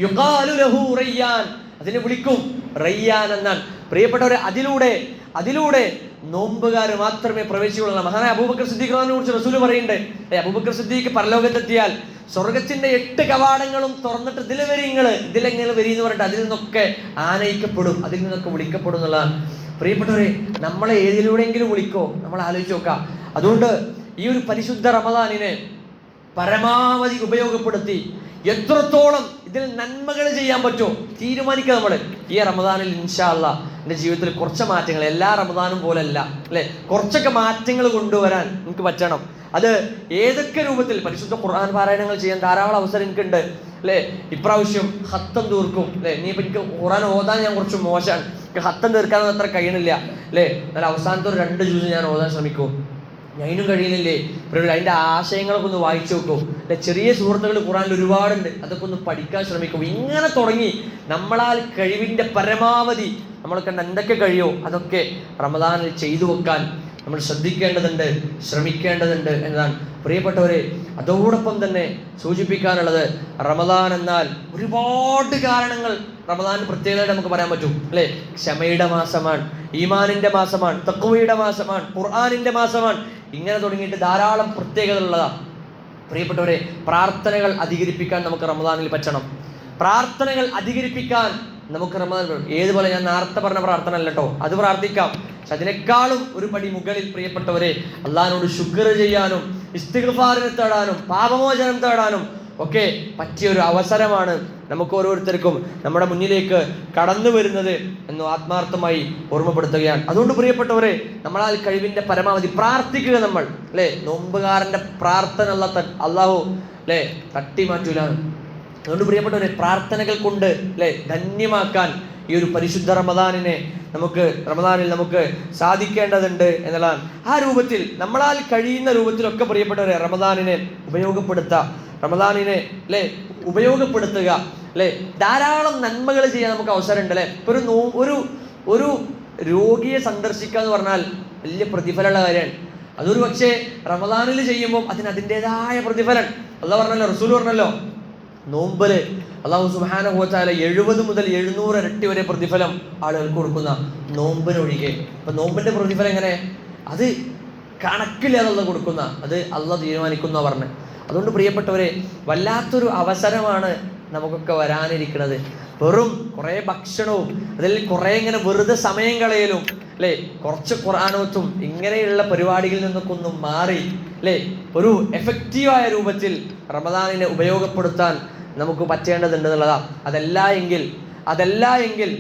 യുഖാലു ലഹു റയ്യാൻ, അതിനെ വിളിക്കും റയ്യാൻ എന്നാണ്. പ്രിയപ്പെട്ടവരെ, അതിലൂടെ നോമ്പുകാർ മാത്രമേ പ്രവേശിക്കുള്ളൂ. മഹാനായ അബൂബക്കർ സിദ്ദീഖിനെ കുറിച്ച് റസൂൽ പറയുന്നുണ്ട്, അബൂബക്കർ സിദ്ദീഖ് പരലോകത്തെത്തിയാൽ സ്വർഗത്തിന്റെ 8 കവാടങ്ങളും തുറന്നിട്ട് ഇതിലെങ്ങനെ വരി എന്ന് പറഞ്ഞിട്ട് അതിൽ നിന്നൊക്കെ ആനയിക്കപ്പെടും, അതിൽ നിന്നൊക്കെ വിളിക്കപ്പെടും എന്നുള്ളതാണ്. പ്രിയപ്പെട്ടവരെ, നമ്മളെ ഏതിലൂടെയെങ്കിലും വിളിക്കോ, നമ്മൾ ആലോചിച്ച് നോക്കാം. അതുകൊണ്ട് ഈ ഒരു പരിശുദ്ധ റമദാനിനെ പരമാവധി ഉപയോഗപ്പെടുത്തി എത്രത്തോളം ഇതിൽ നന്മകൾ ചെയ്യാൻ പറ്റുമോ തീരുമാനിക്കുക. നമ്മൾ ഈ റമദാനിൽ ഇൻഷാ അല്ലാഹ് എൻ്റെ ജീവിതത്തിൽ കുറച്ച് മാറ്റങ്ങൾ, എല്ലാ റമദാനും പോലല്ല അല്ലെ, കുറച്ചൊക്കെ മാറ്റങ്ങൾ കൊണ്ടുവരാൻ എനിക്ക് പറ്റണം. അത് ഏതൊക്കെ രൂപത്തിൽ? പരിശുദ്ധ ഖുർആൻ പാരായണങ്ങൾ ചെയ്യാൻ ധാരാളം അവസരം എനിക്കുണ്ട് അല്ലെ. ഇപ്രാവശ്യം ഹത്തം തീർക്കും അല്ലെ. ഇനിയിപ്പോൾ എനിക്ക് ഖുർആൻ ഓതാൻ ഞാൻ കുറച്ച് മോശമാണ്, ഹത്തം തീർക്കാനൊന്നും അത്ര കഴിയണില്ല അല്ലെ. എന്നാൽ അവസാനത്തെ ഒരു 2 ജ്യൂസ് ഞാൻ ഓതാൻ ശ്രമിക്കും. അതിനും കഴിയുന്നില്ലേ? അതിൻ്റെ ആശയങ്ങളൊക്കെ ഒന്ന് വായിച്ചു നോക്കും അല്ലെ. ചെറിയ സുഹൃത്തുക്കൾ ഖുർആനിൽ ഒരുപാടുണ്ട്, അതൊക്കെ ഒന്ന് പഠിക്കാൻ ശ്രമിക്കും. ഇങ്ങനെ തുടങ്ങി നമ്മളാൽ കഴിവിൻ്റെ പരമാവധി നമ്മൾ കണ്ട് എന്തൊക്കെ കഴിയോ അതൊക്കെ റമദാനിൽ ചെയ്തു വെക്കാൻ നമ്മൾ ശ്രദ്ധിക്കേണ്ടതുണ്ട്, ശ്രമിക്കേണ്ടതുണ്ട് എന്നതാണ് പ്രിയപ്പെട്ടവരെ. അതോടൊപ്പം തന്നെ സൂചിപ്പിക്കാനുള്ളത്, റമദാൻ എന്നാൽ ഒരുപാട് കാരണങ്ങൾ റമദാനിന് പ്രത്യേകതയായിട്ട് നമുക്ക് പറയാൻ പറ്റും അല്ലേ. ക്ഷമയുടെ മാസമാണ്, ഈമാനിന്റെ മാസമാണ്, തഖ്വയുടെ മാസമാണ്, ഖുർആനിന്റെ മാസമാണ്, ഇങ്ങനെ തുടങ്ങിയിട്ട് ധാരാളം പ്രത്യേകതകളുള്ളതാണ്. പ്രിയപ്പെട്ടവരെ, പ്രാർത്ഥനകൾ അധികരിപ്പിക്കാൻ നമുക്ക് റമദാനിൽ പറ്റണം. പ്രാർത്ഥനകൾ അധികരിപ്പിക്കാൻ നമുക്ക് റമദാൻ ഏതുപോലെ ഞാൻ നേരത്തെ പറഞ്ഞ പ്രാർത്ഥന അല്ല കേട്ടോ, അത് പ്രാർത്ഥിക്കാം. പക്ഷെ അതിനേക്കാളും ഒരു പടി മുകളിൽ പ്രിയപ്പെട്ടവരെ, അള്ളാഹിനോട് ശുക്ർ ചെയ്യാനും ഇസ്തിഗ്ഫാറിനെ തേടാനും പാപമോചനം തേടാനും ഒക്കെ പറ്റിയൊരു അവസരമാണ് നമുക്ക് ഓരോരുത്തർക്കും നമ്മുടെ മുന്നിലേക്ക് കടന്നു വരുന്നത് എന്ന് ആത്മാർത്ഥമായി ഓർമ്മപ്പെടുത്തുകയാണ്. അതുകൊണ്ട് പ്രിയപ്പെട്ടവരെ, നമ്മളാൽ കഴിവിന്റെ പരമാവധി പ്രാർത്ഥിക്കുക നമ്മൾ അല്ലേ. നോമ്പുകാരന്റെ പ്രാർത്ഥന അള്ളാഹു അല്ലേ തട്ടി മാറ്റൂല. അതുകൊണ്ട് പ്രിയപ്പെട്ടവരെ, പ്രാർത്ഥനകൾ കൊണ്ട് അല്ലേ ധന്യമാക്കാൻ ഈ ഒരു പരിശുദ്ധ റമദാനിൽ നമുക്ക് സാധിക്കേണ്ടതുണ്ട് എന്നുള്ളതാണ്. ആ രൂപത്തിൽ നമ്മളാൽ കഴിയുന്ന രൂപത്തിലൊക്കെ പ്രിയപ്പെട്ടവരെ റമദാനിനെ ഉപയോഗപ്പെടുത്തുക അല്ലേ. ധാരാളം നന്മകൾ ചെയ്യാൻ നമുക്ക് അവസരമുണ്ട് അല്ലേ. ഒരു രോഗിയെ സന്ദർശിക്കുക എന്ന് പറഞ്ഞാൽ വലിയ പ്രതിഫലമുള്ള കാര്യമാണ്. അതൊരു പക്ഷേ റമദാനിൽ ചെയ്യുമ്പോൾ അതിൻ്റെതായ പ്രതിഫലം അല്ലാഹു പറഞ്ഞല്ലോ, റസൂൽ പറഞ്ഞല്ലോ, നോമ്പില് അല്ലാഹു സുബ്ഹാനഹു വ തആല 70 മുതൽ 700 ഇരട്ടി വരെ പ്രതിഫലം ആളുകൾക്ക് കൊടുക്കുന്ന നോമ്പിനൊഴികെ. അപ്പൊ നോമ്പിന്റെ പ്രതിഫലം എങ്ങനെ? അത് കണക്കില്ലാതെ കൊടുക്കുന്ന, അത് അള്ളാഹ് തീരുമാനിക്കുന്ന പറഞ്ഞ്. അതുകൊണ്ട് പ്രിയപ്പെട്ടവരെ, വല്ലാത്തൊരു അവസരമാണ് നമുക്കൊക്കെ വരാനിരിക്കുന്നത്. വെറും കുറേ ഭക്ഷണവും അതിൽ കുറേ ഇങ്ങനെ വെറുതെ സമയം കളയലും അല്ലേ, കുറച്ച് ഖുർആനോത്തും ഇങ്ങനെയുള്ള പരിപാടികളിൽ നിന്നൊക്കെ ഒന്നും മാറി അല്ലേ ഒരു എഫക്റ്റീവായ രൂപത്തിൽ റമദാനിനെ ഉപയോഗപ്പെടുത്താൻ നമുക്ക് പറ്റേണ്ടതുണ്ട് എന്നുള്ളതാണ്. അതല്ല എങ്കിൽ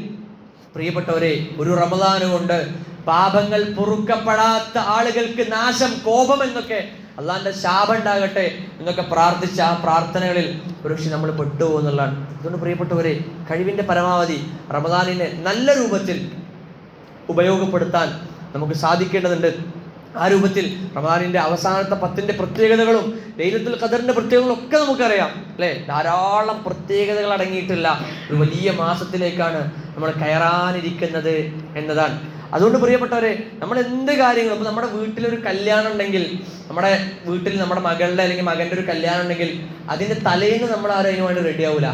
പ്രിയപ്പെട്ടവരെ, ഒരു റമദാന് കൊണ്ട് പാപങ്ങൾ പൊറുക്കപ്പെടാത്ത ആളുകൾക്ക് നാശം, കോപം എന്നൊക്കെ അള്ളാഹിന്റെ ശാപം ഉണ്ടാകട്ടെ എന്നൊക്കെ പ്രാർത്ഥിച്ച ആ പ്രാർത്ഥനകളിൽ ഒരുപക്ഷെ നമ്മൾ പെട്ടുപോകും എന്നുള്ളതാണ്. അതുകൊണ്ട് പ്രിയപ്പെട്ടവരെ, കഴിവിന്റെ പരമാവധി റമദാനിനെ നല്ല രൂപത്തിൽ ഉപയോഗപ്പെടുത്താൻ നമുക്ക് സാധിക്കേണ്ടതുണ്ട്. ആ രൂപത്തിൽ റമദാനിന്റെ അവസാനത്തെ 10 പ്രത്യേകതകളും ലൈലത്തുൽ ഖദറിന്റെ പ്രത്യേകതകളും ഒക്കെ നമുക്കറിയാം അല്ലേ. ധാരാളം പ്രത്യേകതകൾ അടങ്ങിയിട്ടുള്ള ഒരു വലിയ മാസത്തിലേക്കാണ് നമ്മൾ കയറാനിരിക്കുന്നത് എന്നതാണ്. അതുകൊണ്ട് പ്രിയപ്പെട്ടവരെ, നമ്മൾ എന്ത് കാര്യങ്ങളും, ഇപ്പൊ നമ്മുടെ വീട്ടിലൊരു കല്യാണം ഉണ്ടെങ്കിൽ, നമ്മുടെ വീട്ടിൽ നമ്മുടെ മകളുടെ അല്ലെങ്കിൽ മകന്റെ ഒരു കല്യാണം ഉണ്ടെങ്കിൽ അതിന്റെ തലേന്ന് നമ്മൾ ആരും അതിനു വേണ്ടി റെഡി ആവൂല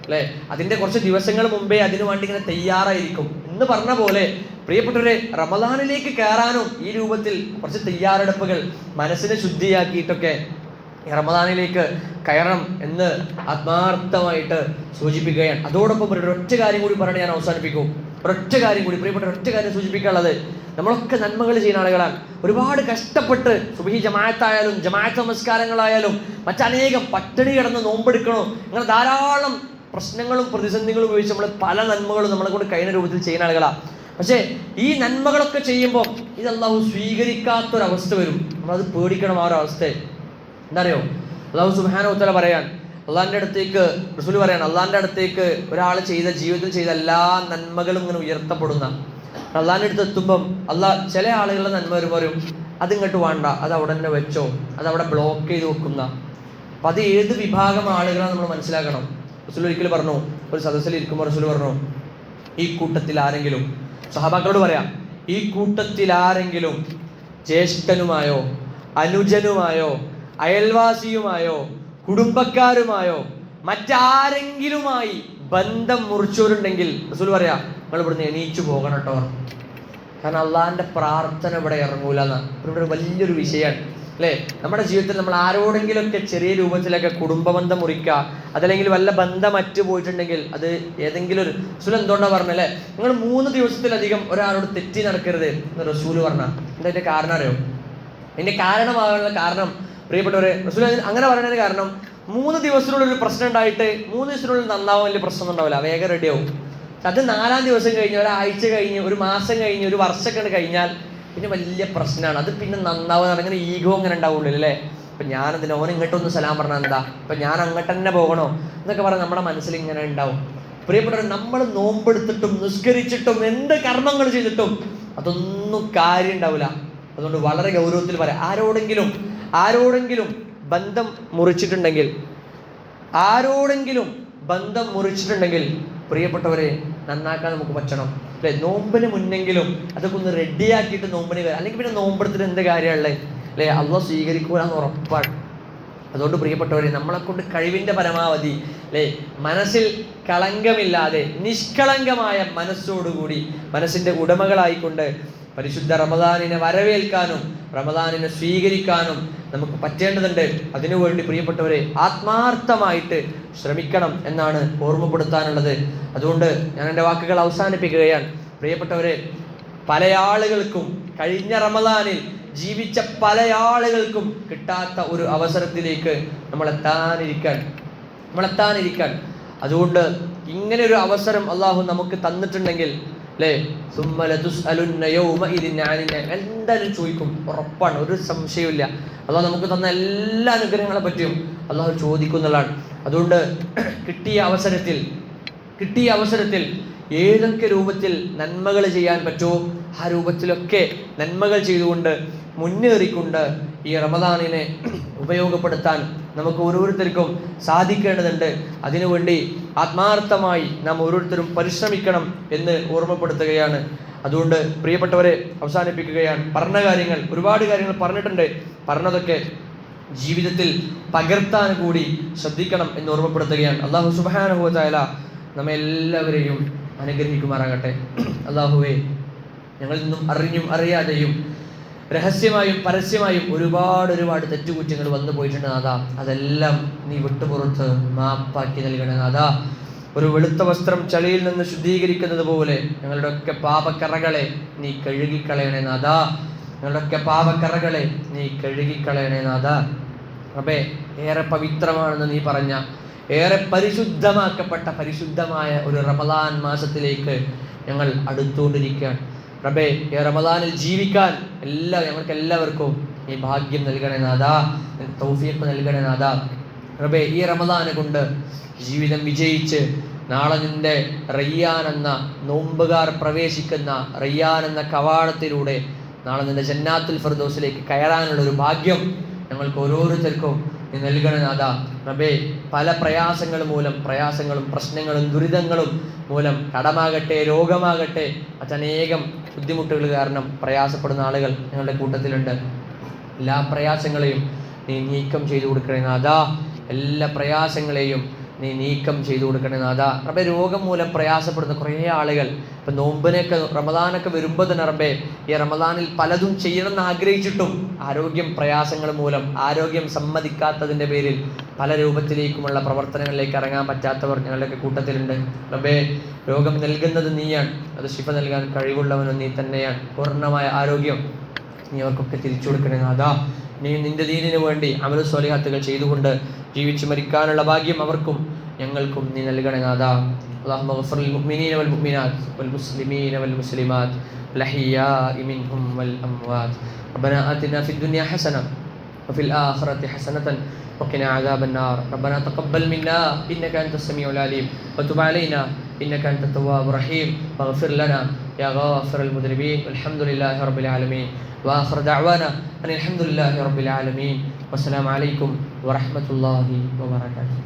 അല്ലെ. അതിന്റെ കുറച്ച് ദിവസങ്ങൾ മുമ്പേ അതിനു വേണ്ടി ഇങ്ങനെ തയ്യാറായിരിക്കും എന്ന് പറഞ്ഞ പോലെ പ്രിയപ്പെട്ടവരെ, റമദാനിലേക്ക് കയറാനും ഈ രൂപത്തിൽ കുറച്ച് തയ്യാറെടുപ്പുകൾ മനസ്സിനെ ശുദ്ധിയാക്കിയിട്ടൊക്കെ റമദാനിലേക്ക് കയറണം എന്ന് ആത്മാർത്ഥമായിട്ട് സൂചിപ്പിക്കുകയാണ്. അതോടൊപ്പം ഒരൊറ്റ കാര്യം കൂടി പറഞ്ഞ് ഞാൻ അവസാനിപ്പിക്കും. പ്രിയപ്പെട്ട ഒറ്റ കാര്യം സൂചിപ്പിക്കാനുള്ളത്, നമ്മളൊക്കെ നന്മകൾ ചെയ്യുന്ന ആളുകളാണ്. ഒരുപാട് കഷ്ടപ്പെട്ട് സുബഹി ജമാഅത്തായാലും ജമാഅത്ത് നമസ്കാരങ്ങളായാലും മറ്റനേകം പട്ടിണി കിടന്ന് നോമ്പെടുക്കണോ, അങ്ങനെ ധാരാളം പ്രശ്നങ്ങളും പ്രതിസന്ധികളും ഉപയോഗിച്ച് നമ്മൾ പല നന്മകളും നമ്മളെ കൊണ്ട് കഴിയുന്ന രൂപത്തിൽ ചെയ്യുന്ന ആളുകളാണ്. പക്ഷേ ഈ നന്മകളൊക്കെ ചെയ്യുമ്പോൾ ഇത് അല്ലാഹു സ്വീകരിക്കാത്തൊരവസ്ഥ വരും. നമ്മളത് പേടിക്കണം. ആ ഒരു അവസ്ഥ എന്താ അറിയോ? അല്ലാഹു സുബ്ഹാനഹു വ തആല പറയാൻ, അള്ളാഹിന്റെ അടുത്തേക്ക് റസൂൽ പറയാണ്, അള്ളാഹിന്റെ അടുത്തേക്ക് ഒരാൾ ജീവിതത്തിൽ ചെയ്ത എല്ലാ നന്മകളും ഇങ്ങനെ ഉയർത്തപ്പെടുന്ന അള്ളാഹിന്റെ അടുത്ത് എത്തുമ്പം ചില ആളുകളുടെ നന്മ പറയും, അതിങ്ങോട്ട് വേണ്ട, അത് അവിടെ തന്നെ വെച്ചോ, അത് അവിടെ ബ്ലോക്ക് ചെയ്ത് വെക്കുന്ന. അപ്പൊ അത് ഏത് വിഭാഗം ആളുകളാണ് നമ്മൾ മനസ്സിലാക്കണം. റസൂൽ ഒരിക്കൽ പറഞ്ഞു, ഒരു സദസ്സിൽ ഇരിക്കുമ്പോൾ റസൂൽ പറഞ്ഞു, ഈ കൂട്ടത്തിൽ ആരെങ്കിലും, സഹാബാക്കളോട് പറയാം, ഈ കൂട്ടത്തിൽ ആരെങ്കിലും ജ്യേഷ്ഠനുമായോ അനുജനുമായോ അയൽവാസിയുമായോ കുടുംബക്കാരുമായോ മറ്റാരെങ്കിലുമായി ബന്ധം മുറിച്ചവരുണ്ടെങ്കിൽ റസൂൽ പറയാ, നിങ്ങൾ ഇവിടുന്ന് എണീച്ചു പോകണം കേട്ടോ. കാരണം അള്ളാഹിന്റെ പ്രാർത്ഥന ഇവിടെ ഇറങ്ങൂല എന്നാണ്. ഇവിടെ വലിയൊരു വിഷയമാണ് അല്ലേ. നമ്മുടെ ജീവിതത്തിൽ നമ്മൾ ആരോടെങ്കിലുമൊക്കെ ചെറിയ രൂപത്തിലൊക്കെ കുടുംബബന്ധം മുറിക്കുക, അതല്ലെങ്കിൽ വല്ല ബന്ധം അറ്റു പോയിട്ടുണ്ടെങ്കിൽ അത് ഏതെങ്കിലും ഒരു റസൂൽ എന്തുകൊണ്ടാണ് പറഞ്ഞല്ലേ, നിങ്ങൾ 3 ദിവസത്തിലധികം ഒരാളോട് തെറ്റി നടക്കരുത് എന്ന് റസൂൽ പറഞ്ഞ. എന്താ അതിന്റെ കാരണം അറിയോ? അതിന്റെ കാരണമാകാനുള്ള കാരണം പ്രിയപ്പെട്ടവരെ, റസൂൽ അങ്ങനെ പറയുന്നതിന് കാരണം 3 ദിവസത്തിനുള്ളിൽ ഒരു പ്രശ്നം ഉണ്ടായിട്ട് 3 ദിവസത്തിനുള്ളിൽ നന്നാവാൻ വലിയ പ്രശ്നം ഉണ്ടാവില്ല, വേഗം റെഡിയാവും. അത് 4-ാം ദിവസം കഴിഞ്ഞ്, ഒരാഴ്ച കഴിഞ്ഞ്, ഒരു മാസം കഴിഞ്ഞ്, ഒരു വർഷമൊക്കെ കഴിഞ്ഞാൽ പിന്നെ വലിയ പ്രശ്നമാണ്. അത് പിന്നെ നന്നാവുക, അങ്ങനെ ഈഗോ അങ്ങനെ ഉണ്ടാവുള്ളൂ അല്ലേ. ഇപ്പൊ ഞാനതിന് ഓൻ ഇങ്ങോട്ടൊന്ന് സലാം പറഞ്ഞാൽ എന്താ, ഇപ്പൊ ഞാൻ അങ്ങോട്ട് തന്നെ പോകണോ എന്നൊക്കെ പറഞ്ഞാൽ നമ്മുടെ മനസ്സിൽ ഇങ്ങനെ ഉണ്ടാവും. പ്രിയപ്പെട്ടവർ, നമ്മൾ നോമ്പെടുത്തിട്ടും നിസ്കരിച്ചിട്ടും എന്ത് കർമ്മങ്ങൾ ചെയ്തിട്ടും അതൊന്നും കാര്യം ഉണ്ടാവില്ല. അതുകൊണ്ട് വളരെ ഗൗരവത്തിൽ പറയാം, ആരോടെങ്കിലും ബന്ധം മുറിച്ചിട്ടുണ്ടെങ്കിൽ പ്രിയപ്പെട്ടവരെ, നന്നാക്കാൻ നമുക്ക് പറ്റണം. അല്ലെ? നോമ്പിന് മുന്നെങ്കിലും അതൊക്കെ ഒന്ന് റെഡിയാക്കിയിട്ട് നോമ്പിന് വരാം. അല്ലെങ്കിൽ പിന്നെ നോമ്പെടുത്തിട്ട് എന്ത് കാര്യമുള്ളത് അല്ലെ? അള്ളാഹ് സ്വീകരിക്കൂലെന്ന് ഉറപ്പാണ്. അതുകൊണ്ട് പ്രിയപ്പെട്ടവരെ, നമ്മളെ കൊണ്ട് കഴിവിൻ്റെ പരമാവധി അല്ലേ, മനസ്സിൽ കളങ്കമില്ലാതെ നിഷ്കളങ്കമായ മനസ്സോടുകൂടി മനസ്സിൻ്റെ ഉടമകളായിക്കൊണ്ട് പരിശുദ്ധ റമദാനിനെ വരവേൽക്കാനും റമദാനിനെ സ്വീകരിക്കാനും നമുക്ക് പറ്റേണ്ടതുണ്ട്. അതിനുവേണ്ടി പ്രിയപ്പെട്ടവരെ ആത്മാർത്ഥമായിട്ട് ശ്രമിക്കണം എന്നാണ് ഓർമ്മപ്പെടുത്താനുള്ളത്. അതുകൊണ്ട് ഞാൻ എൻ്റെ വാക്കുകൾ അവസാനിപ്പിക്കുകയാണ്. പ്രിയപ്പെട്ടവരെ, പല ആളുകൾക്കും കഴിഞ്ഞ റമദാനിൽ ജീവിച്ച പല ആളുകൾക്കും കിട്ടാത്ത ഒരു അവസരത്തിലേക്ക് നമ്മൾ എത്താനിരിക്കാൻ അതുകൊണ്ട് ഇങ്ങനെ ഒരു അവസരം അള്ളാഹു നമുക്ക് തന്നിട്ടുണ്ടെങ്കിൽ അല്ലേ, എന്തായാലും ചോദിക്കും, ഉറപ്പാണ്, ഒരു സംശയമില്ല. അള്ളാഹു നമുക്ക് തന്ന എല്ലാ അനുഗ്രഹങ്ങളെ പറ്റിയും അള്ളാഹു ചോദിക്കുന്നതാണ്. അതുകൊണ്ട് കിട്ടിയ അവസരത്തിൽ ഏതൊക്കെ രൂപത്തിൽ നന്മകൾ ചെയ്യാൻ പറ്റുമോ ആ രൂപത്തിലൊക്കെ നന്മകൾ ചെയ്തുകൊണ്ട് മുന്നേറിക്കൊണ്ട് ഈ റമദാനിനെ ഉപയോഗപ്പെടുത്താൻ നമുക്ക് ഓരോരുത്തർക്കും സാധിക്കേണ്ടതുണ്ട്. അതിനുവേണ്ടി ആത്മാർത്ഥമായി നാം ഓരോരുത്തരും പരിശ്രമിക്കണം എന്ന് ഓർമ്മപ്പെടുത്തുകയാണ്. അതുകൊണ്ട് പ്രിയപ്പെട്ടവരെ അവസാനിപ്പിക്കുകയാണ്. പറഞ്ഞ കാര്യങ്ങൾ, ഒരുപാട് കാര്യങ്ങൾ പറഞ്ഞിട്ടുണ്ട്. പറഞ്ഞതൊക്കെ ജീവിതത്തിൽ പകർത്താൻ കൂടി ശ്രദ്ധിക്കണം എന്ന് ഓർമ്മപ്പെടുത്തുകയാണ്. അല്ലാഹു സുബ്ഹാനഹു വ തആല നമ്മെല്ലാവരെയും അനുഗ്രഹിക്കുമാറാകട്ടെ. അല്ലാഹുവേ, ഞങ്ങളിൽ നിന്നും അറിഞ്ഞും അറിയാതെയും രഹസ്യമായും പരസ്യമായും ഒരുപാട് തെറ്റുകുറ്റങ്ങൾ വന്നു പോയിട്ടുണ്ട് നാഥാ. അതെല്ലാം നീ വിട്ടുപുറത്ത് മാപ്പാക്കി നൽകണേ നാഥാ. ഒരു വെളുത്ത വസ്ത്രം ചളിയിൽ നിന്ന് ശുദ്ധീകരിക്കുന്നത് പോലെ ഞങ്ങളുടെയൊക്കെ പാപക്കറകളെ നീ കഴുകിക്കളയണേ നാഥാ. നീ കഴുകിക്കളയണേ നാഥാ. റബ്ബേ, ഏറെ പവിത്രമാണെന്ന് നീ പറഞ്ഞ, ഏറെ പരിശുദ്ധമായ ഒരു റമദാൻ മാസത്തിലേക്ക് ഞങ്ങൾ അടുത്തുകൊണ്ടിരിക്കുകയാണ്. റബ്ബേ, ഈ റമദാനിൽ ജീവിക്കാൻ ഞങ്ങൾക്ക് എല്ലാവർക്കും ഈ ഭാഗ്യം നൽകണേ നാഥാ, തൗഫീഖ് നൽകണേ നാഥാ. റബ്ബേ, ഈ റമദാനെ കൊണ്ട് ജീവിതം വിജയിച്ച് നാളെ നിന്റെ റയ്യാൻ എന്ന നോമ്പുകാർ പ്രവേശിക്കുന്ന റയ്യാൻ എന്ന കവാടത്തിലൂടെ നാളെ നിന്റെ ജന്നാത്തുൽ ഫിർദൗസിലേക്ക് കയറാനുള്ള ഒരു ഭാഗ്യം ഞങ്ങൾക്ക് ഓരോരുത്തർക്കും നീ നൽകണേ നാഥാ. റബ്ബേ, പല പ്രയാസങ്ങളും പ്രശ്നങ്ങളും ദുരിതങ്ങളും മൂലം, കടമാകട്ടെ രോഗമാകട്ടെ, മറ്റനേകം ബുദ്ധിമുട്ടുകൾ കാരണം പ്രയാസപ്പെടുന്ന ആളുകൾ ഞങ്ങളുടെ കൂട്ടത്തിലുണ്ട്. എല്ലാ പ്രയാസങ്ങളെയും നീ നീക്കം ചെയ്തു കൊടുക്കണേ നാഥാ. നീ നീക്കം ചെയ്തു കൊടുക്കണേ നാഥാ. റബ്ബേ, രോഗം മൂലം പ്രയാസപ്പെടുന്ന കുറേ ആളുകൾ ഇപ്പം റമദാനൊക്കെ വരുമ്പോൾ തന്നെ റബ്ബേ, ഈ റമദാനിൽ പലതും ചെയ്യണമെന്ന് ആഗ്രഹിച്ചിട്ടും പ്രയാസങ്ങൾ മൂലം, ആരോഗ്യം സമ്മതിക്കാത്തതിൻ്റെ പേരിൽ പല രൂപത്തിലേക്കുമുള്ള പ്രവർത്തനങ്ങളിലേക്ക് ഇറങ്ങാൻ പറ്റാത്തവർ ഞങ്ങളുടെയൊക്കെ കൂട്ടത്തിലുണ്ട്. റബ്ബേ, രോഗം നൽകുന്നത് നീയാണ്, അത് ശിഫ നൽകാൻ കഴിവുള്ളവനും നീ തന്നെയാണ്. പൂർണ്ണമായ ആരോഗ്യം നീ അവർക്കൊക്കെ തിരിച്ചു കൊടുക്കണേ നാഥാ. നീ നിന്റെ ദീനിനു വേണ്ടി അമലു സ്വാലിഹാത്തുകൾ ചെയ്തുകൊണ്ട് ജീവിച്ചു മരിക്കാനുള്ള ഭാഗ്യം അവർക്കും ഞങ്ങൾക്കും നീ നൽകണേ നാഥാ. അല്ലാഹുമ്മ ഗ്ഫിർ ലിൽ മുഅ്മിനീന വൽ മുഅ്മിനാത്ത് വൽ മുസ്ലിമീന വൽ മുസ്ലിമാത്ത് വൽ അഹ്യാഇ മിൻഹും വൽ അംവാത്ത്. റബ്ബനാ ആതിനാ ഫിദ് ദുനിയ ഹസന വഫിൽ ആഖിറതി ഹസനതൻ وقنا عذاب النار. ربنا تقبل منا إنك أنت السميع العليم وتب علينا إنك أنت التواب الرحيم واغفر لنا يا غافر المذنبين. والحمد لله رب العالمين. وآخر دعوانا أن الحمد لله رب العالمين. والسلام عليكم ورحمة الله وبركاته.